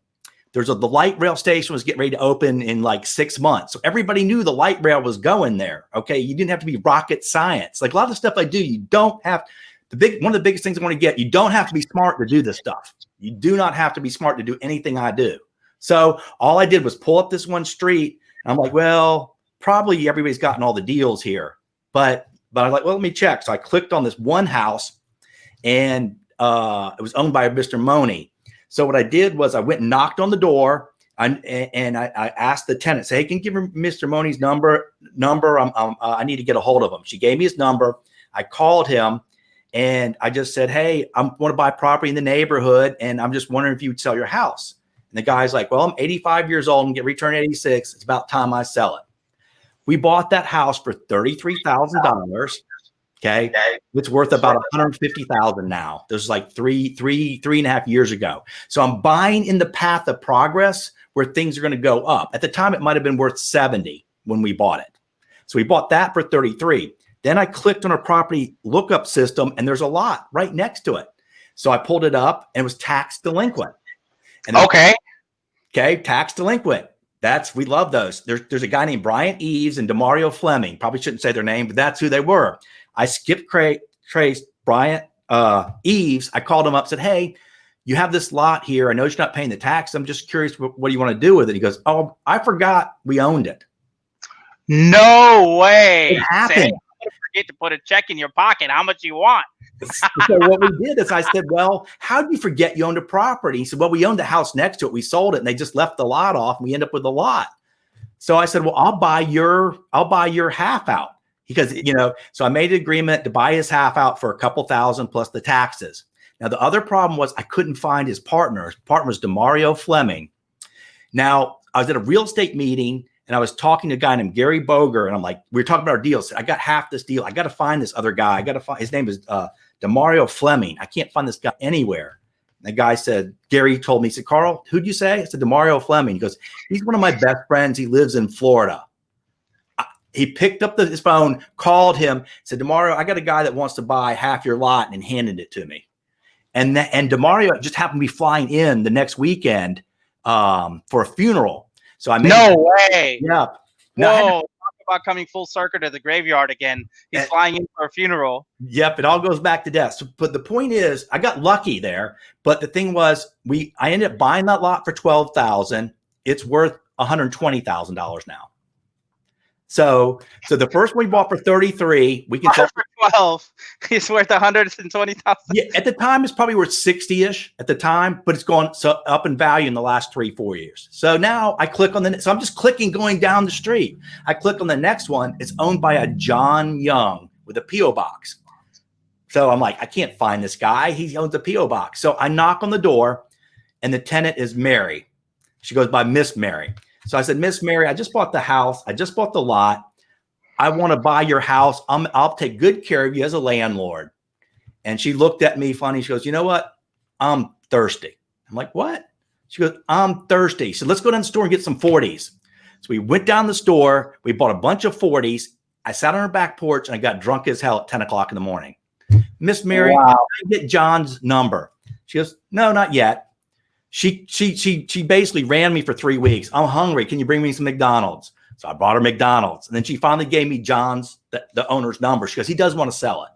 [SPEAKER 2] The light rail station was getting ready to open in like 6 months. So everybody knew the light rail was going there. Okay. You didn't have to be rocket science. Like a lot of the stuff I do, you don't have one of the biggest things I want to get, you don't have to be smart to do this stuff. You do not have to be smart to do anything I do. So all I did was pull up this one street, and I'm like, well, probably everybody's gotten all the deals here, but I'm like, well, let me check. So I clicked on this one house, and it was owned by Mr. Money. So what I did was I went and knocked on the door, and I asked the tenant, say, hey, can you give Mr. Money's number? I need to get a hold of him. She gave me his number. I called him, and I just said, hey, I want to buy property in the neighborhood, and I'm just wondering if you would sell your house. And the guy's like, well, I'm 85 years old and get returned 86. It's about time I sell it. We bought that house for $33,000. Okay. It's worth about 150,000 now. This is like three and a half years ago. So I'm buying in the path of progress where things are going to go up. At the time, it might've been worth 70 when we bought it. So we bought that for 33. Then I clicked on a property lookup system, and there's a lot right next to it. So I pulled it up, and it was tax delinquent. And okay, tax delinquent. We love those. There's a guy named Brian Eves and Demario Fleming. Probably shouldn't say their name, but that's who they were. I skipped traced Brian Eves. I called him up, said, hey, you have this lot here. I know you're not paying the tax. I'm just curious, what do you want to do with it? He goes, oh, I forgot we owned it.
[SPEAKER 1] No way.
[SPEAKER 2] It happened.
[SPEAKER 1] Forget to put a check in your pocket. How much you want?
[SPEAKER 2] So what we did is I said, well, how did you forget you owned a property? He said, well, we owned the house next to it. We sold it, and they just left the lot off, and we end up with a lot. So I said, well, I'll buy your half out. Because, so I made an agreement to buy his half out for a couple thousand plus the taxes. Now, the other problem was I couldn't find his partner. His partner was Demario Fleming. Now, I was at a real estate meeting, and I was talking to a guy named Gary Boger, and I'm like, we were talking about our deals. I got half this deal. I got to find this other guy. His name is Demario Fleming. I can't find this guy anywhere. The guy said, Gary told me, he said, Carl, who'd you say? I said, DeMario Fleming. He goes, he's one of my best friends. He lives in Florida. He picked up his phone, called him, said, DeMario, I got a guy that wants to buy half your lot, and handed it to me. And DeMario just happened to be flying in the next weekend for a funeral. So I made
[SPEAKER 1] way.
[SPEAKER 2] Yeah.
[SPEAKER 1] Whoa. Talk about coming full circle to the graveyard again. He's flying in for a funeral.
[SPEAKER 2] Yep. It all goes back to death. So, but the point is, I got lucky there. But the thing was, I ended up buying that lot for $12,000. It's worth $120,000 now. So the first one we bought for 33, we can sell
[SPEAKER 1] for 12. It's worth 120,000.
[SPEAKER 2] Yeah, at the time it's probably worth 60-ish at the time, but it's gone up in value in the last 3-4 years. So now I click on so I'm just clicking going down the street. I click on the next one. It's owned by a John Young with a PO box. So I'm like, I can't find this guy. He owns a PO box. So I knock on the door, and the tenant is Mary. She goes by Miss Mary. So I said, Miss Mary, I just bought the house. I just bought the lot. I want to buy your house. I'll take good care of you as a landlord. And she looked at me funny. She goes, you know what? I'm thirsty. I'm like, what? She goes, I'm thirsty. So let's go down the store and get some 40s. So we went down the store. We bought a bunch of 40s. I sat on her back porch and I got drunk as hell at 10 o'clock in the morning. Miss Mary,
[SPEAKER 1] wow.
[SPEAKER 2] Can I get John's number? She goes, no, not yet. She basically ran me for 3 weeks. I'm hungry. Can you bring me some McDonald's? So I brought her McDonald's. And then she finally gave me John's, the owner's number. She goes, he does want to sell it.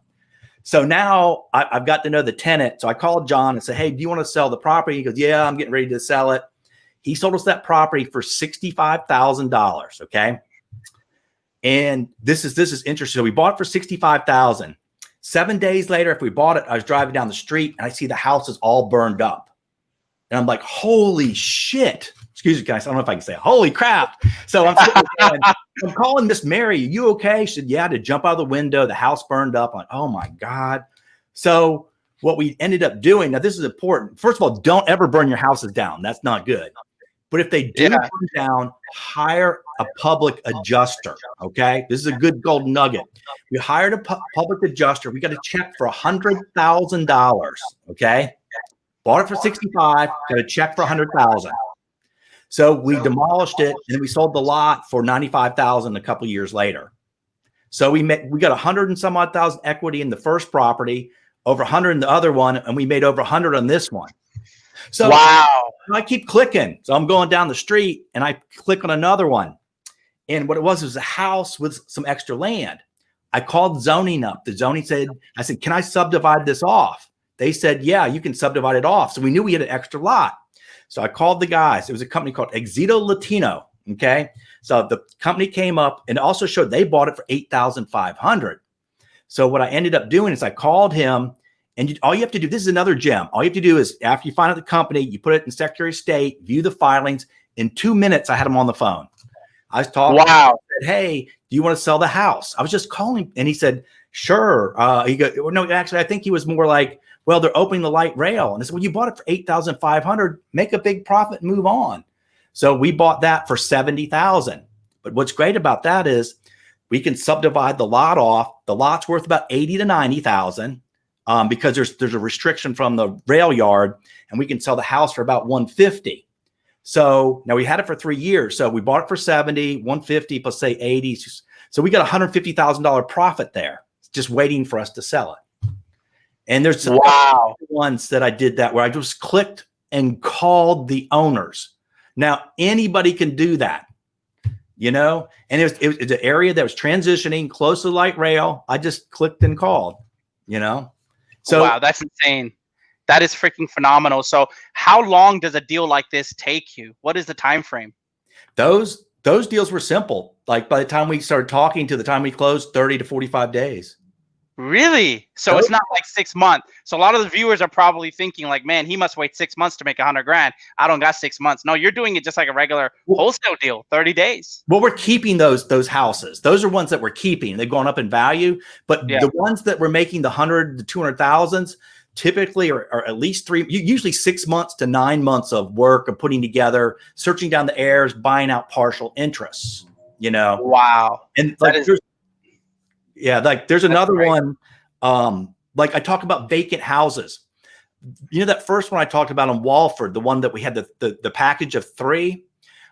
[SPEAKER 2] So now I've got to know the tenant. So I called John and said, hey, do you want to sell the property? He goes, yeah, I'm getting ready to sell it. He sold us that property for $65,000. Okay. And this is interesting. So we bought it for $65,000. 7 days later, after we bought it, I was driving down the street and I see the house is all burned up. And I'm like, holy shit. Excuse me, guys. I don't know if I can say it. Holy crap. So I'm calling Miss Mary. Are you okay? She said, yeah, to jump out of the window. The house burned up. I'm like, oh my God. So what we ended up doing, now this is important. First of all, don't ever burn your houses down. That's not good. But if they do burn down, hire a public adjuster. Okay. This is a good golden nugget. We hired a public adjuster. We got a check for $100,000. Okay. Bought it for 65, got a check for 100,000. So we demolished it and we sold the lot for 95,000 a couple of years later. So we got 100 and some odd thousand equity in the first property, over 100 in the other one, and we made over 100 on this one. So wow. I keep clicking. So I'm going down the street and I click on another one. And what it was a house with some extra land. I called zoning up. The zoning said, I said, can I subdivide this off? They said, yeah, you can subdivide it off. So we knew we had an extra lot. So I called the guys. It was a company called Exito Latino. Okay. So the company came up and also showed they bought it for $8,500. So what I ended up doing is I called him, and all you have to do, this is another gem. All you have to do is after you find out the company, you put it in Secretary of State, view the filings. In 2 minutes, I had him on the phone. I was talking. Wow. I said, hey, do you want to sell the house? I was just calling. And he said, sure. He goes, no, actually, I think he was more like, well, they're opening the light rail. And I said, well, you bought it for $8,500, make a big profit and move on. So we bought that for $70,000. But what's great about that is we can subdivide the lot off. The lot's worth about $80,000 to $90,000 because there's a restriction from the rail yard, and we can sell the house for about $150,000. So now we had it for 3 years. So we bought it for $70,000, $150,000 plus say $80,000. So we got $150,000 profit there, just waiting for us to sell it. And there's some ones that I did that where I just clicked and called the owners. Now anybody can do that, you know, and it was an area that was transitioning close to the light rail. I just clicked and called, you know. So
[SPEAKER 1] wow, that's insane. That is freaking phenomenal. So how long does a deal like this take you? What is the time frame?
[SPEAKER 2] Those deals were simple. Like by the time we started talking to the time we closed, 30 to 45 days.
[SPEAKER 1] Really? So it's not like 6 months. So a lot of the viewers are probably thinking like, man, he must wait 6 months to make $100,000. I don't got 6 months. No, you're doing it just like a regular wholesale deal, 30 days.
[SPEAKER 2] Well, we're keeping those houses. Those are ones that we're keeping. They've gone up in value, but the ones that we're making the 100 to 200,000s typically are at least usually 6 months to 9 months of work of putting together, searching down the heirs, buying out partial interests, you know?
[SPEAKER 1] Wow.
[SPEAKER 2] And like, there's another one. Like I talk about vacant houses. you know, that first one I talked about in Walford, the one that we had the package of 3.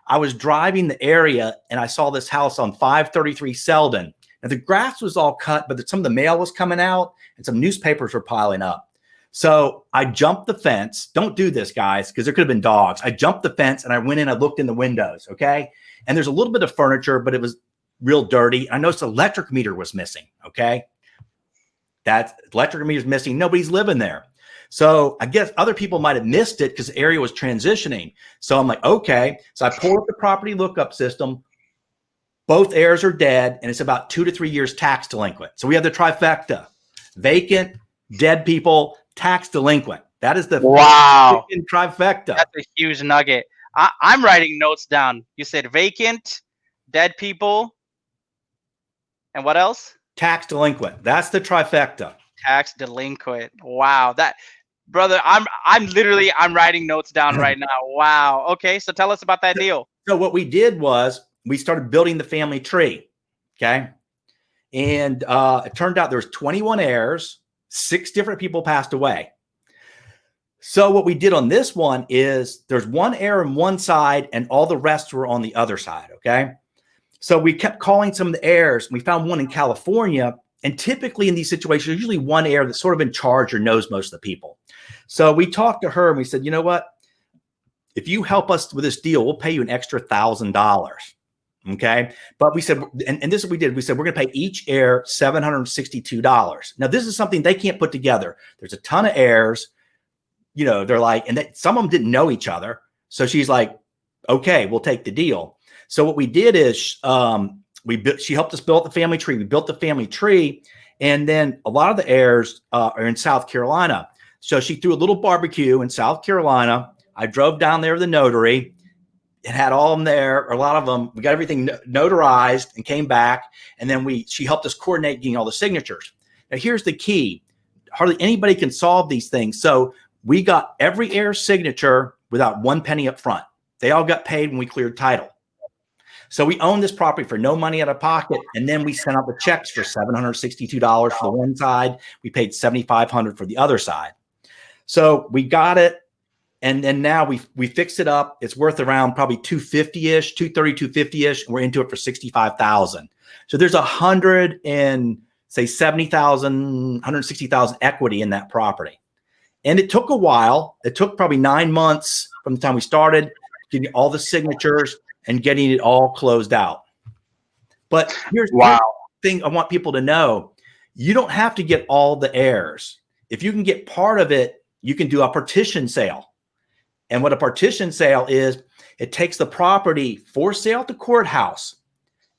[SPEAKER 2] I was driving the area and I saw this house on 533 Selden. Now the grass was all cut, but some of the mail was coming out and some newspapers were piling up. So I jumped the fence. Don't do this, guys, because there could have been dogs. I jumped the fence and I went in, I looked in the windows. Okay. And there's a little bit of furniture, but it was real dirty. I noticed the electric meter was missing. Okay. That electric meter is missing. Nobody's living there. So I guess other people might have missed it because the area was transitioning. So I'm like, okay. So I pulled up the property lookup system. Both heirs are dead, and it's about 2 to 3 years tax delinquent. So we have the trifecta: vacant, dead people, tax delinquent. That is the
[SPEAKER 1] wow
[SPEAKER 2] trifecta.
[SPEAKER 1] That's a huge nugget. I'm writing notes down. You said vacant, dead people, and what else?
[SPEAKER 2] Tax delinquent. That's the trifecta.
[SPEAKER 1] Tax delinquent. Wow. That, brother, I'm writing notes down right now. Wow. Okay, so tell us about that deal.
[SPEAKER 2] So what we did was we started building the family tree. Okay. And it turned out there was 21 heirs, 6 different people passed away. So what we did on this one is there's one heir on one side and all the rest were on the other side. Okay. So we kept calling some of the heirs. We found one in California. And typically in these situations, usually one heir that's sort of in charge or knows most of the people. So we talked to her and we said, you know what? If you help us with this deal, we'll pay you an extra $1,000. Okay. But we said, and this is what we did. We said, we're going to pay each heir $762. Now, this is something they can't put together. There's a ton of heirs, you know, they're like, and some of them didn't know each other. So she's like, okay, we'll take the deal. So what we did is, she helped us build the family tree. We built the family tree. And then a lot of the heirs are in South Carolina. So she threw a little barbecue in South Carolina. I drove down there to the notary. It had all of them there, or a lot of them. We got everything notarized and came back. And then she helped us coordinate getting all the signatures. Now, here's the key. Hardly anybody can solve these things. So we got every heir's signature without 1 penny up front. They all got paid when we cleared title. So we owned this property for no money out of pocket. And then we sent out the checks for $762 for the one side. We paid $7,500 for the other side. So we got it. And then now we fixed it up. It's worth around probably 250-ish, 230, 250-ish. And we're into it for 65,000. So there's 70,000, 160,000 equity in that property. And it took a while. It took probably 9 months from the time we started, getting all the signatures and getting it all closed out. But here's the thing I want people to know. You don't have to get all the heirs. If you can get part of it, you can do a partition sale. And what a partition sale is, it takes the property for sale at the courthouse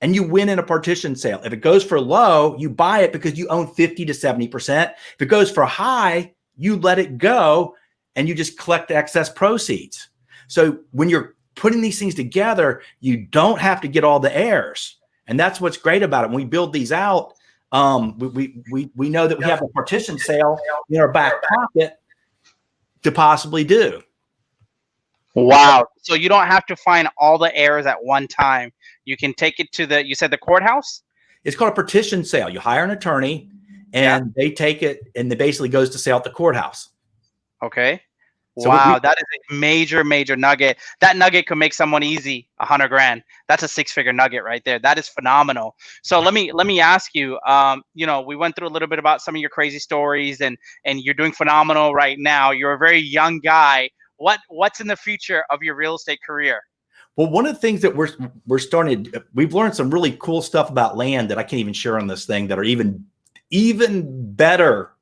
[SPEAKER 2] and you win in a partition sale. If it goes for low, you buy it because you own 50 to 70%. If it goes for high, you let it go and you just collect the excess proceeds. So when you're putting these things together, you don't have to get all the heirs. And that's what's great about it. When we build these out, we know that we have a partition sale in our back pocket to possibly do.
[SPEAKER 1] Wow. So you don't have to find all the heirs at one time. You can take it to you said the courthouse?
[SPEAKER 2] It's called a partition sale. You hire an attorney and they take it and it basically goes to sale at the courthouse.
[SPEAKER 1] Okay. So wow, that is a major, major nugget. That nugget could make someone easy $100,000. That's a 6-figure nugget right there. That is phenomenal. So let me ask you. You know, we went through a little bit about some of your crazy stories, and you're doing phenomenal right now. You're a very young guy. What's in the future of your real estate career?
[SPEAKER 2] Well, one of the things that we're starting, we've learned some really cool stuff about land that I can't even share on this thing that are even better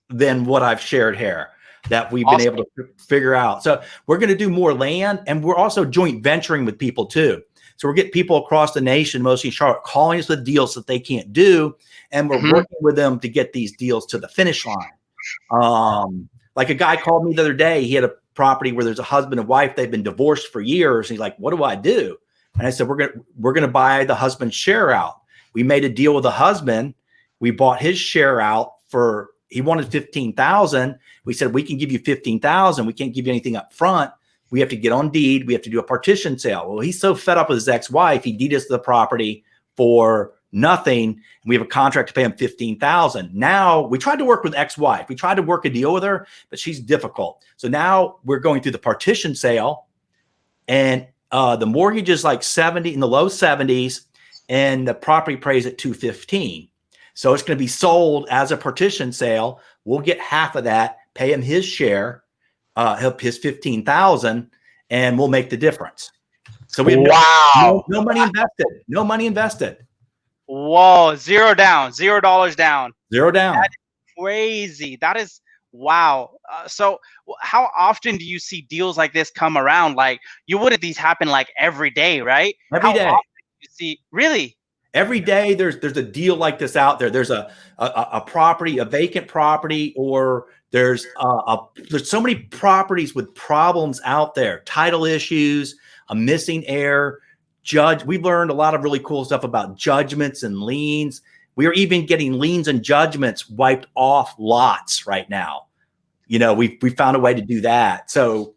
[SPEAKER 2] than what I've shared here, that we've been able to figure out. So we're going to do more land, and we're also joint venturing with people too. So we're getting people across the nation, mostly in Charlotte, calling us with deals that they can't do. And we're working with them to get these deals to the finish line. Like a guy called me the other day. He had a property where there's a husband and wife. They've been divorced for years. And he's like, what do I do? And I said, we're going to buy the husband's share out. We made a deal with the husband. We bought his share out for, he wanted 15,000. We said, we can give you 15,000. We can't give you anything up front. We have to get on deed. We have to do a partition sale. Well, he's so fed up with his ex-wife. He deeded us the property for nothing. And we have a contract to pay him $15,000. Now we tried to work with ex-wife. We tried to work a deal with her, but she's difficult. So now we're going through the partition sale, and the mortgage is like 70 in the low 70s, and the property appraised at 215. So it's going to be sold as a partition sale. We'll get half of that, pay him his share, his 15,000, and we'll make the difference. So we have no money invested. No money invested.
[SPEAKER 1] Whoa, $0 down. $0 down.
[SPEAKER 2] Zero down.
[SPEAKER 1] That is crazy. That is wow. So how often do you see deals like this come around? Like, you wouldn't these happen like every day, right?
[SPEAKER 2] Every day.
[SPEAKER 1] How often do you see? Really?
[SPEAKER 2] Every day there's a deal like this out there. There's a property, a vacant property, or there's so many properties with problems out there, title issues, a missing heir, we've learned a lot of really cool stuff about judgments and liens. We are even getting liens and judgments wiped off lots right now. You know, we found a way to do that. So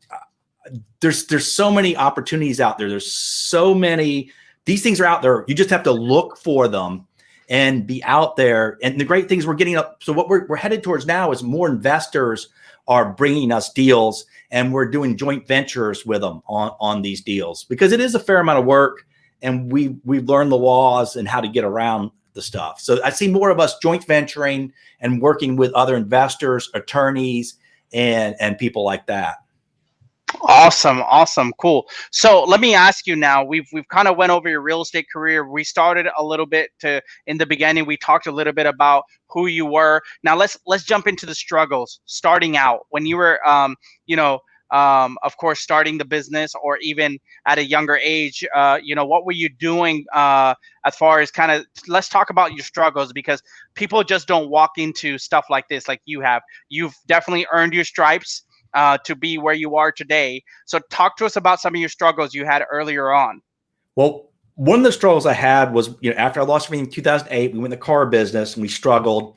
[SPEAKER 2] there's so many opportunities out there. There's so many. These things are out there. You just have to look for them and be out there. And the great things we're getting up. So what we're headed towards now is more investors are bringing us deals, and we're doing joint ventures with them on these deals, because it is a fair amount of work, and we've learned the laws and how to get around the stuff. So I see more of us joint venturing and working with other investors, attorneys, and people like that.
[SPEAKER 1] Awesome, cool. So let me ask you now. We've kind of went over your real estate career. We started a little bit in the beginning. We talked a little bit about who you were. Now let's jump into the struggles starting out when you were, of course, starting the business, or even at a younger age. What were you doing as far as kind of? Let's talk about your struggles, because people just don't walk into stuff like this like you have. You've definitely earned your stripes to be where you are today. So talk to us about some of your struggles you had earlier on.
[SPEAKER 2] Well, one of the struggles I had was, after I lost everything in 2008, we went in the car business and we struggled.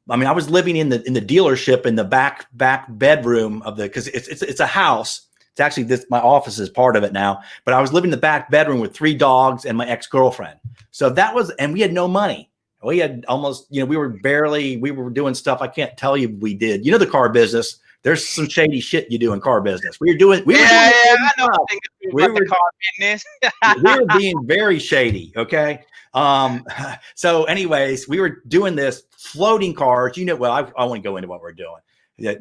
[SPEAKER 2] I mean, I was living in the dealership in the back bedroom of because it's a house. It's actually my office is part of it now, but I was living in the back bedroom with 3 dogs and my ex-girlfriend. So and we had no money. We had almost, we were doing stuff I can't tell you we did. The car business. There's some shady shit you do in car business. We were being very shady. Okay. So anyways, we were doing this floating cars, well, I won't go into what we're doing,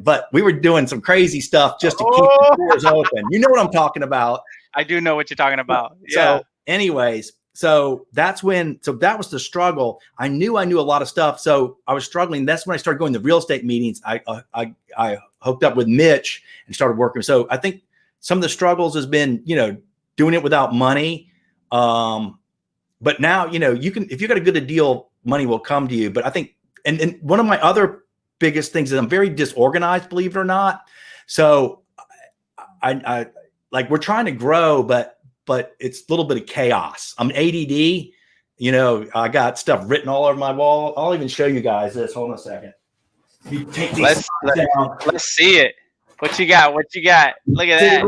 [SPEAKER 2] but we were doing some crazy stuff just to keep the doors open. You know what I'm talking about?
[SPEAKER 1] I do know what you're talking about.
[SPEAKER 2] So anyways, so that was the struggle. I knew a lot of stuff. So I was struggling. That's when I started going to real estate meetings. I hooked up with Mitch and started working. So I think some of the struggles has been, doing it without money. But now, if you got a good deal, money will come to you. But I think, and one of my other biggest things is I'm very disorganized, believe it or not. So I we're trying to grow, but it's a little bit of chaos. I'm ADD, I got stuff written all over my wall. I'll even show you guys this. Hold on a second. You take these down.
[SPEAKER 1] Let's see it. What you got? Look at that.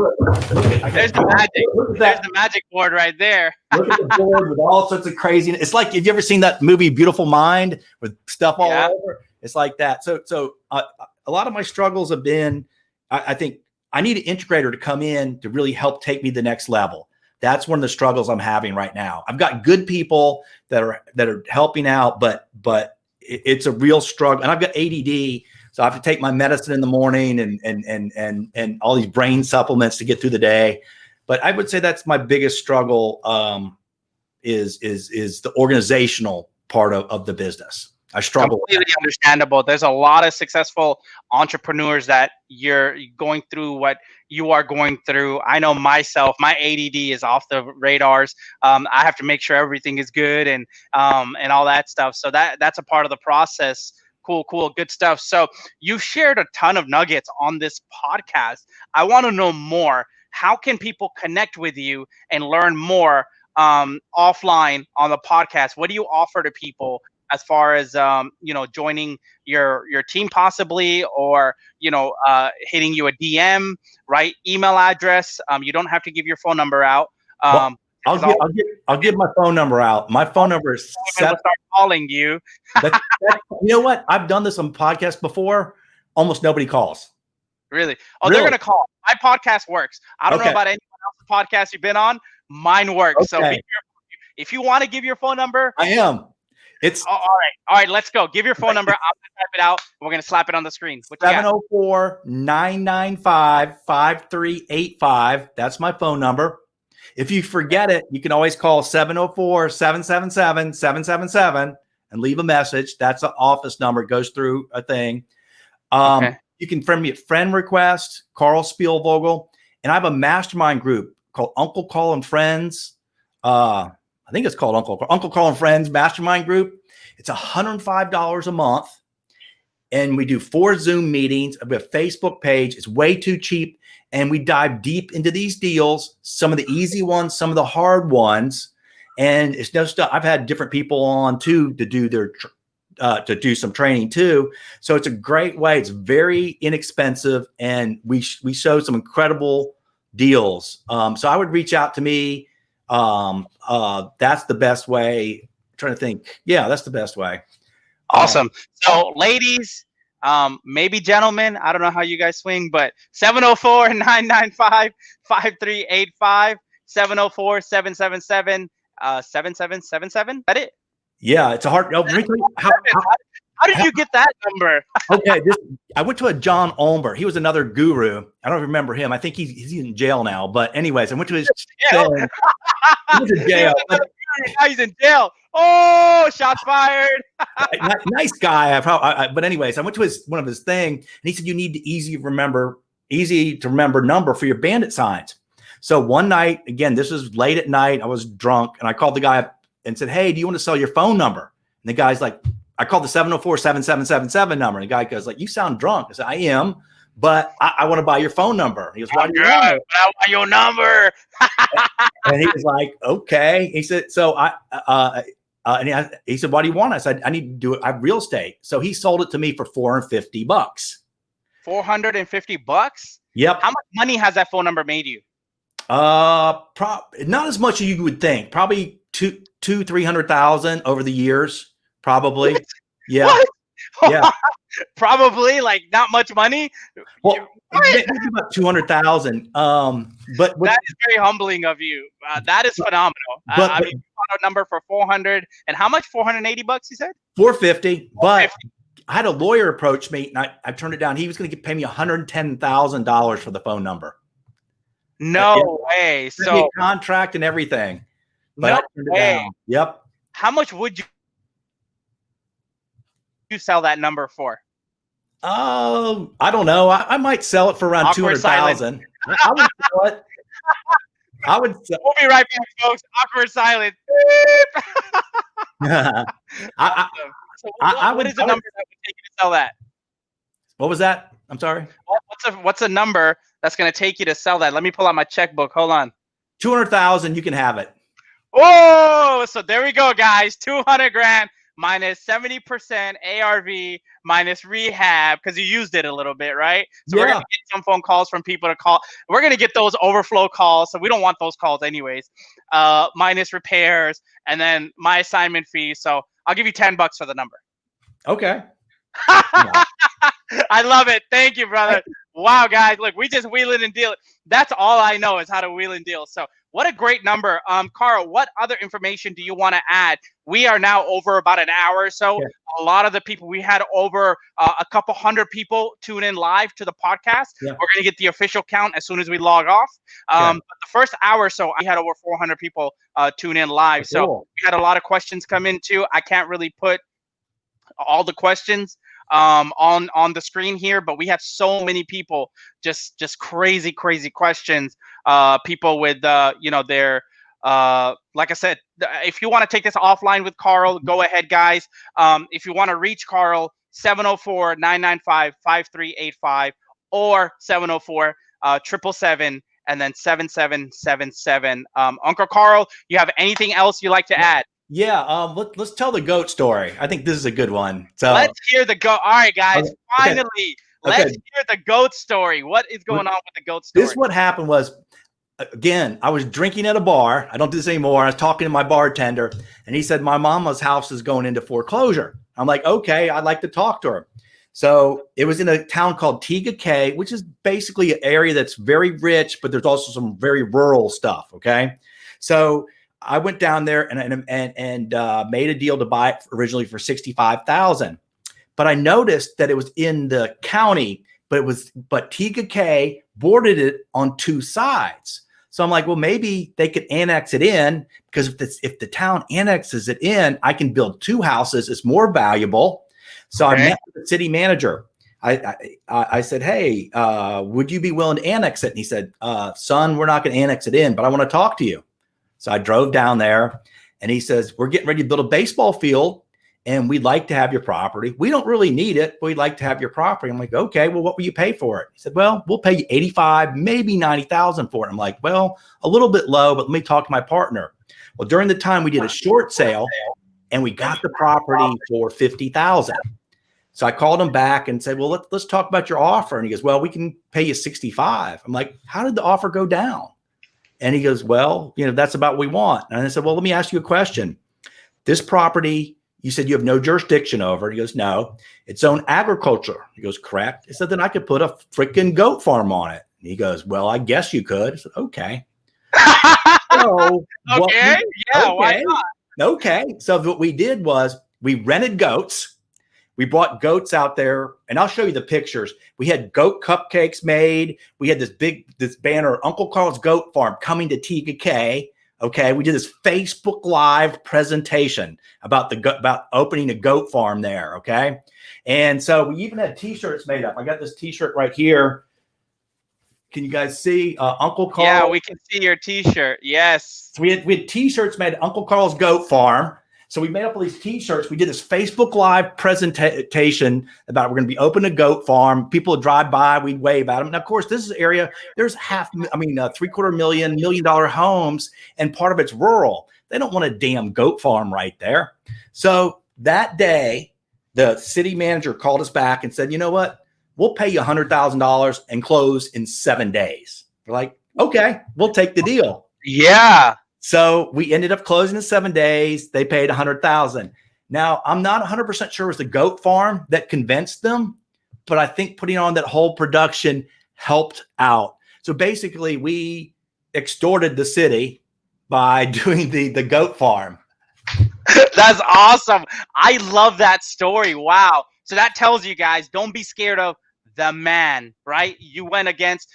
[SPEAKER 1] There's the magic. There's the magic board right there.
[SPEAKER 2] Look at the board with all sorts of craziness. It's like, have you ever seen that movie Beautiful Mind with stuff all over? It's like that. So a lot of my struggles have been, I think I need an integrator to come in to really help take me to the next level. That's one of the struggles I'm having right now. I've got good people that are helping out, but it's a real struggle. And I've got ADD, so I have to take my medicine in the morning and all these brain supplements to get through the day. But I would say that's my biggest struggle, is the organizational part of the business. I struggle.
[SPEAKER 1] Completely understandable. There's a lot of successful entrepreneurs that you're going through what you are going through. I know myself, my ADD is off the radars. I have to make sure everything is good and all that stuff. So that's a part of the process. Cool, good stuff. So you've shared a ton of nuggets on this podcast. I want to know more. How can people connect with you and learn more offline on the podcast? What do you offer to people as far as joining your team possibly, or hitting you a DM, right? Email address. You don't have to give your phone number out.
[SPEAKER 2] Well, I'll give my phone number out. My phone number is
[SPEAKER 1] We'll start calling you.
[SPEAKER 2] you know what? I've done this on podcasts before. Almost nobody calls.
[SPEAKER 1] Really? Oh, they're gonna call. My podcast works. I don't know
[SPEAKER 2] Okay.
[SPEAKER 1] about anyone else's podcast you've been on. Mine works. So be
[SPEAKER 2] Okay.
[SPEAKER 1] careful. If you want to give your phone number,
[SPEAKER 2] I am. It's
[SPEAKER 1] all right. Let's go. Give your phone number. I'm gonna type it out. We're gonna slap it on the screen. What you got?
[SPEAKER 2] 704-995-5385. That's my phone number. If you forget it, you can always call 704-777-777 and leave a message. That's an office number. It goes through a thing.
[SPEAKER 1] Okay.
[SPEAKER 2] You can friend me at friend request, Karl Spielvogel. And I have a mastermind group called Uncle Karl and Friends. I think it's called Uncle Karl and Friends Mastermind Group. It's $105 a month. And we do 4 Zoom meetings. We have a Facebook page. It's way too cheap. And we dive deep into these deals, some of the easy ones, some of the hard ones. And it's no stuff. I've had different people on too to do their to do some training too. So it's a great way. It's very inexpensive, and we show some incredible deals. So I would reach out to me. That's the best way. I'm trying to think. Yeah, that's the best way.
[SPEAKER 1] Awesome. So ladies, maybe gentlemen, I don't know how you guys swing, but 704-995-5385, 704-777-7777. That it?
[SPEAKER 2] Yeah, it's a hard. Let me tell you
[SPEAKER 1] how did you get that number?
[SPEAKER 2] Okay, I went to a John Olmer. He was another guru. I don't remember him. I think he's in jail now. But anyways, I went to his thing. He was in jail.
[SPEAKER 1] Now he's in jail. Oh, shots fired.
[SPEAKER 2] Nice guy. But anyways, I went to one of his thing, and he said you need the easy to remember number for your bandit signs. So one night, again, this was late at night. I was drunk, and I called the guy up and said, "Hey, do you want to sell your phone number?" And the guy's like, I called the 704-7777 number. And the guy goes like, "You sound drunk." I said, "I am, but I want to buy your phone number." He goes, "Why do you want it?"
[SPEAKER 1] I want your number.
[SPEAKER 2] And he was like, "Okay." He said, "So he said, "Why do you want it?" I said, "I need to do it. I have real estate." So he sold it to me for $450.
[SPEAKER 1] $450?
[SPEAKER 2] Yep.
[SPEAKER 1] How much money has that phone number made you?
[SPEAKER 2] Not as much as you would think. Probably 300,000 over the years. Probably.
[SPEAKER 1] What?
[SPEAKER 2] Yeah.
[SPEAKER 1] What?
[SPEAKER 2] Yeah.
[SPEAKER 1] Probably like not much money.
[SPEAKER 2] Well, maybe about 200,000. But
[SPEAKER 1] that is very humbling of you. That is phenomenal. I mean, you bought a number for 400 and how much? $480? You said
[SPEAKER 2] 450. But I had a lawyer approach me, and I turned it down. He was going to pay me $110,000 for the phone number.
[SPEAKER 1] No way. So
[SPEAKER 2] contract and everything. But
[SPEAKER 1] no
[SPEAKER 2] I turned it
[SPEAKER 1] way.
[SPEAKER 2] down. Yep.
[SPEAKER 1] How much would you sell that number for?
[SPEAKER 2] Oh, I don't know. I might sell it for around 200,000. I would sell it. We'll
[SPEAKER 1] be right back, folks. Awkward silence. What is the number that would take you to sell that?
[SPEAKER 2] What was that? I'm sorry.
[SPEAKER 1] What's a number that's going to take you to sell that? Let me pull out my checkbook. Hold on.
[SPEAKER 2] 200,000. You can have it.
[SPEAKER 1] Oh, so there we go, guys. 200 grand minus 70% ARV minus rehab because you used it a little bit, right? So we're going to get some phone calls from people to call. We're going to get those overflow calls. So we don't want those calls anyways. Minus repairs and then my assignment fee. So I'll give you $10 for the number.
[SPEAKER 2] Okay.
[SPEAKER 1] I love it. Thank you, brother. Wow, guys. Look, we just wheel it and deal it. That's all I know is how to wheel and deal. So what a great number. Karl, what other information do you want to add? We are now over about an hour or so. Yeah. A lot of the people, we had over a couple hundred people tune in live to the podcast. Yeah. We're going to get the official count as soon as we log off. But the first hour or so, I had over 400 people tune in live. Cool. So we had a lot of questions come in too. I can't really put all the questions on the screen here, but we have so many people, just crazy questions. People with their like I said, if you want to take this offline with Karl, go ahead, guys. If you want to reach Karl, 704-995-5385 or 704-777 and then 7777. Uncle Karl, you have anything else you'd like to add?
[SPEAKER 2] Yeah, let's tell the goat story. I think this is a good one. So
[SPEAKER 1] let's hear the goat. All right, guys, finally, let's hear the goat story. What is going on with the goat story?
[SPEAKER 2] This what happened was again, I was drinking at a bar. I don't do this anymore. I was talking to my bartender, and he said, my mama's house is going into foreclosure. I'm like, okay, I'd like to talk to her. So it was in a town called Tegakay, which is basically an area that's very rich, but there's also some very rural stuff. Okay. So I went down there and made a deal to buy it originally for $65,000. But I noticed that it was in the county, but Tegakay bordered it on two sides. So I'm like, well, maybe they could annex it in, because if the town annexes it in, I can build two houses. It's more valuable. So I met with the city manager. I said, hey, would you be willing to annex it? And he said, son, we're not going to annex it in, but I want to talk to you. So I drove down there, and he says, we're getting ready to build a baseball field, and we'd like to have your property. We don't really need it, but we'd like to have your property. I'm like, okay, well, what will you pay for it? He said, well, we'll pay you 85, maybe 90,000 for it. I'm like, well, a little bit low, but let me talk to my partner. Well, during the time we did a short sale, and we got the property for 50,000. So I called him back and said, well, let's talk about your offer. And he goes, well, we can pay you 65. I'm like, how did the offer go down? And he goes, well, that's about what we want. And I said, well, let me ask you a question. This property, you said you have no jurisdiction over it. He goes, no, it's own agriculture. He goes, correct. I said, then I could put a freaking goat farm on it. And he goes, well, I guess you could. I said, okay. So
[SPEAKER 1] why not?
[SPEAKER 2] Okay. So what we did was we rented goats. We brought goats out there, and I'll show you the pictures. We had goat cupcakes made. We had this banner, Uncle Carl's Goat Farm, coming to Tegakay. Okay, we did this Facebook Live presentation about opening a goat farm there. Okay, and so we even had T-shirts made up. I got this T-shirt right here. Can you guys see Uncle Carl?
[SPEAKER 1] Yeah, we can see your T-shirt. Yes.
[SPEAKER 2] So we had T-shirts made at Uncle Carl's Goat Farm. So we made up all these T-shirts. We did this Facebook Live presentation about we're going to be opening a goat farm. People would drive by, we'd wave at them. And of course, this is an area, there's $750,000 $1 million homes, and part of it's rural. They don't want a damn goat farm right there. So that day, the city manager called us back and said, you know what? We'll pay you $100,000 and close in 7 days. We're like, okay, we'll take the deal.
[SPEAKER 1] Yeah.
[SPEAKER 2] So we ended up closing in 7 days. They paid $100,000. Now, I'm not 100% sure it was the goat farm that convinced them, but I think putting on that whole production helped out. So basically, we extorted the city by doing the goat farm.
[SPEAKER 1] That's awesome. I love that story. Wow. So that tells you guys, don't be scared of the man, right? You went against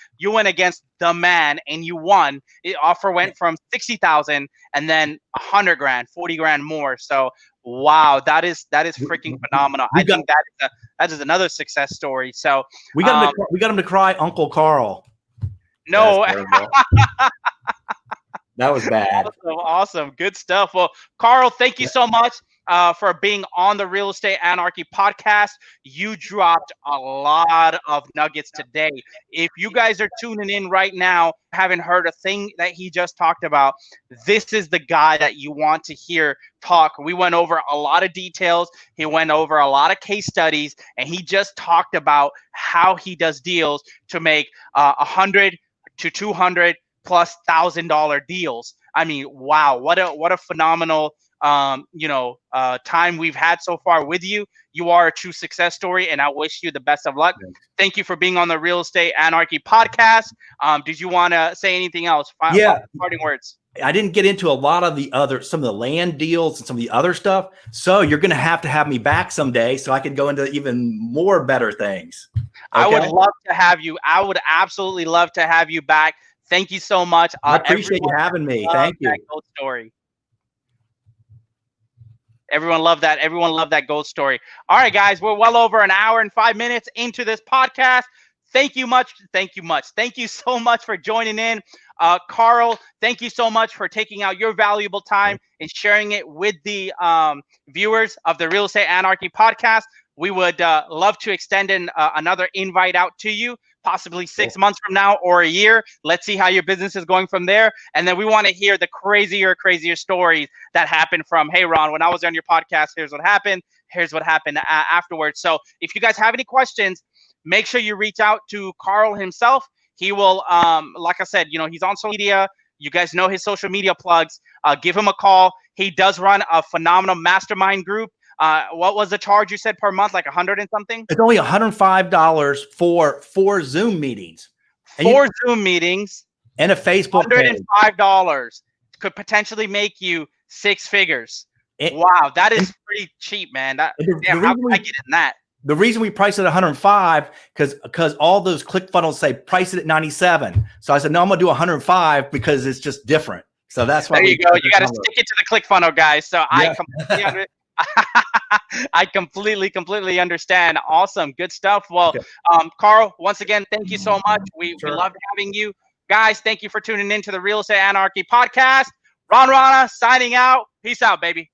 [SPEAKER 1] the man and you won. The offer went from 60,000 and then 100 grand, 40 grand more. So wow, that is freaking phenomenal. I think that is another success story. So
[SPEAKER 2] we got him to cry Uncle Carl.
[SPEAKER 1] No.
[SPEAKER 2] That was bad.
[SPEAKER 1] Awesome. Good stuff. Well, Karl, thank you so much for being on the Real Estate Anarchy podcast. You dropped a lot of nuggets today. If you guys are tuning in right now, haven't heard a thing that he just talked about, this is the guy that you want to hear talk. We went over a lot of details. He went over a lot of case studies, and he just talked about how he does deals to make 100 to 200 plus $1,000 deals. I mean, wow, what a phenomenal time we've had so far with you. You are a true success story, and I wish you the best of luck. Thank you for being on the Real Estate Anarchy podcast. Did you want to say anything else? Parting words.
[SPEAKER 2] I didn't get into a lot of some of the land deals and some of the other stuff. So you're going to have me back someday so I can go into even more better things. Okay?
[SPEAKER 1] I would love to have you. I would absolutely love to have you back. Thank you so much.
[SPEAKER 2] I appreciate you having me. Thank you.
[SPEAKER 1] Gold story. Everyone loved that. Everyone loved that gold story. All right, guys, we're well over an hour and 5 minutes into this podcast. Thank you much. Thank you so much for joining in. Karl, thank you so much for taking out your valuable time and sharing it with the viewers of the Real Estate Anarchy podcast. We would love to extend another invite out to you, possibly 6 months from now or a year. Let's see how your business is going from there. And then we want to hear the crazier stories that happened from, hey, Ron, when I was on your podcast, here's what happened. Here's what happened afterwards. So if you guys have any questions, make sure you reach out to Karl himself. He will, like I said, he's on social media. You guys know his social media plugs. Give him a call. He does run a phenomenal mastermind group. What was the charge you said per month? Like 100 and something?
[SPEAKER 2] It's only $105 for 4 Zoom meetings.
[SPEAKER 1] Four Zoom meetings.
[SPEAKER 2] And a Facebook page.
[SPEAKER 1] $105 could potentially make you 6 figures. Wow, that is pretty cheap, man. How can I get in that?
[SPEAKER 2] The reason we price it at 105 because all those ClickFunnels say price it at 97. So I said, no, I'm gonna do 105 because it's just different. So that's why.
[SPEAKER 1] There you go. You got to stick it to the ClickFunnels, guys. So yeah. I completely understand. Awesome, good stuff. Well, okay. Karl, once again, thank you so much. We loved having you, guys. Thank you for tuning in to the Real Estate Anarchy podcast. Rana signing out. Peace out, baby.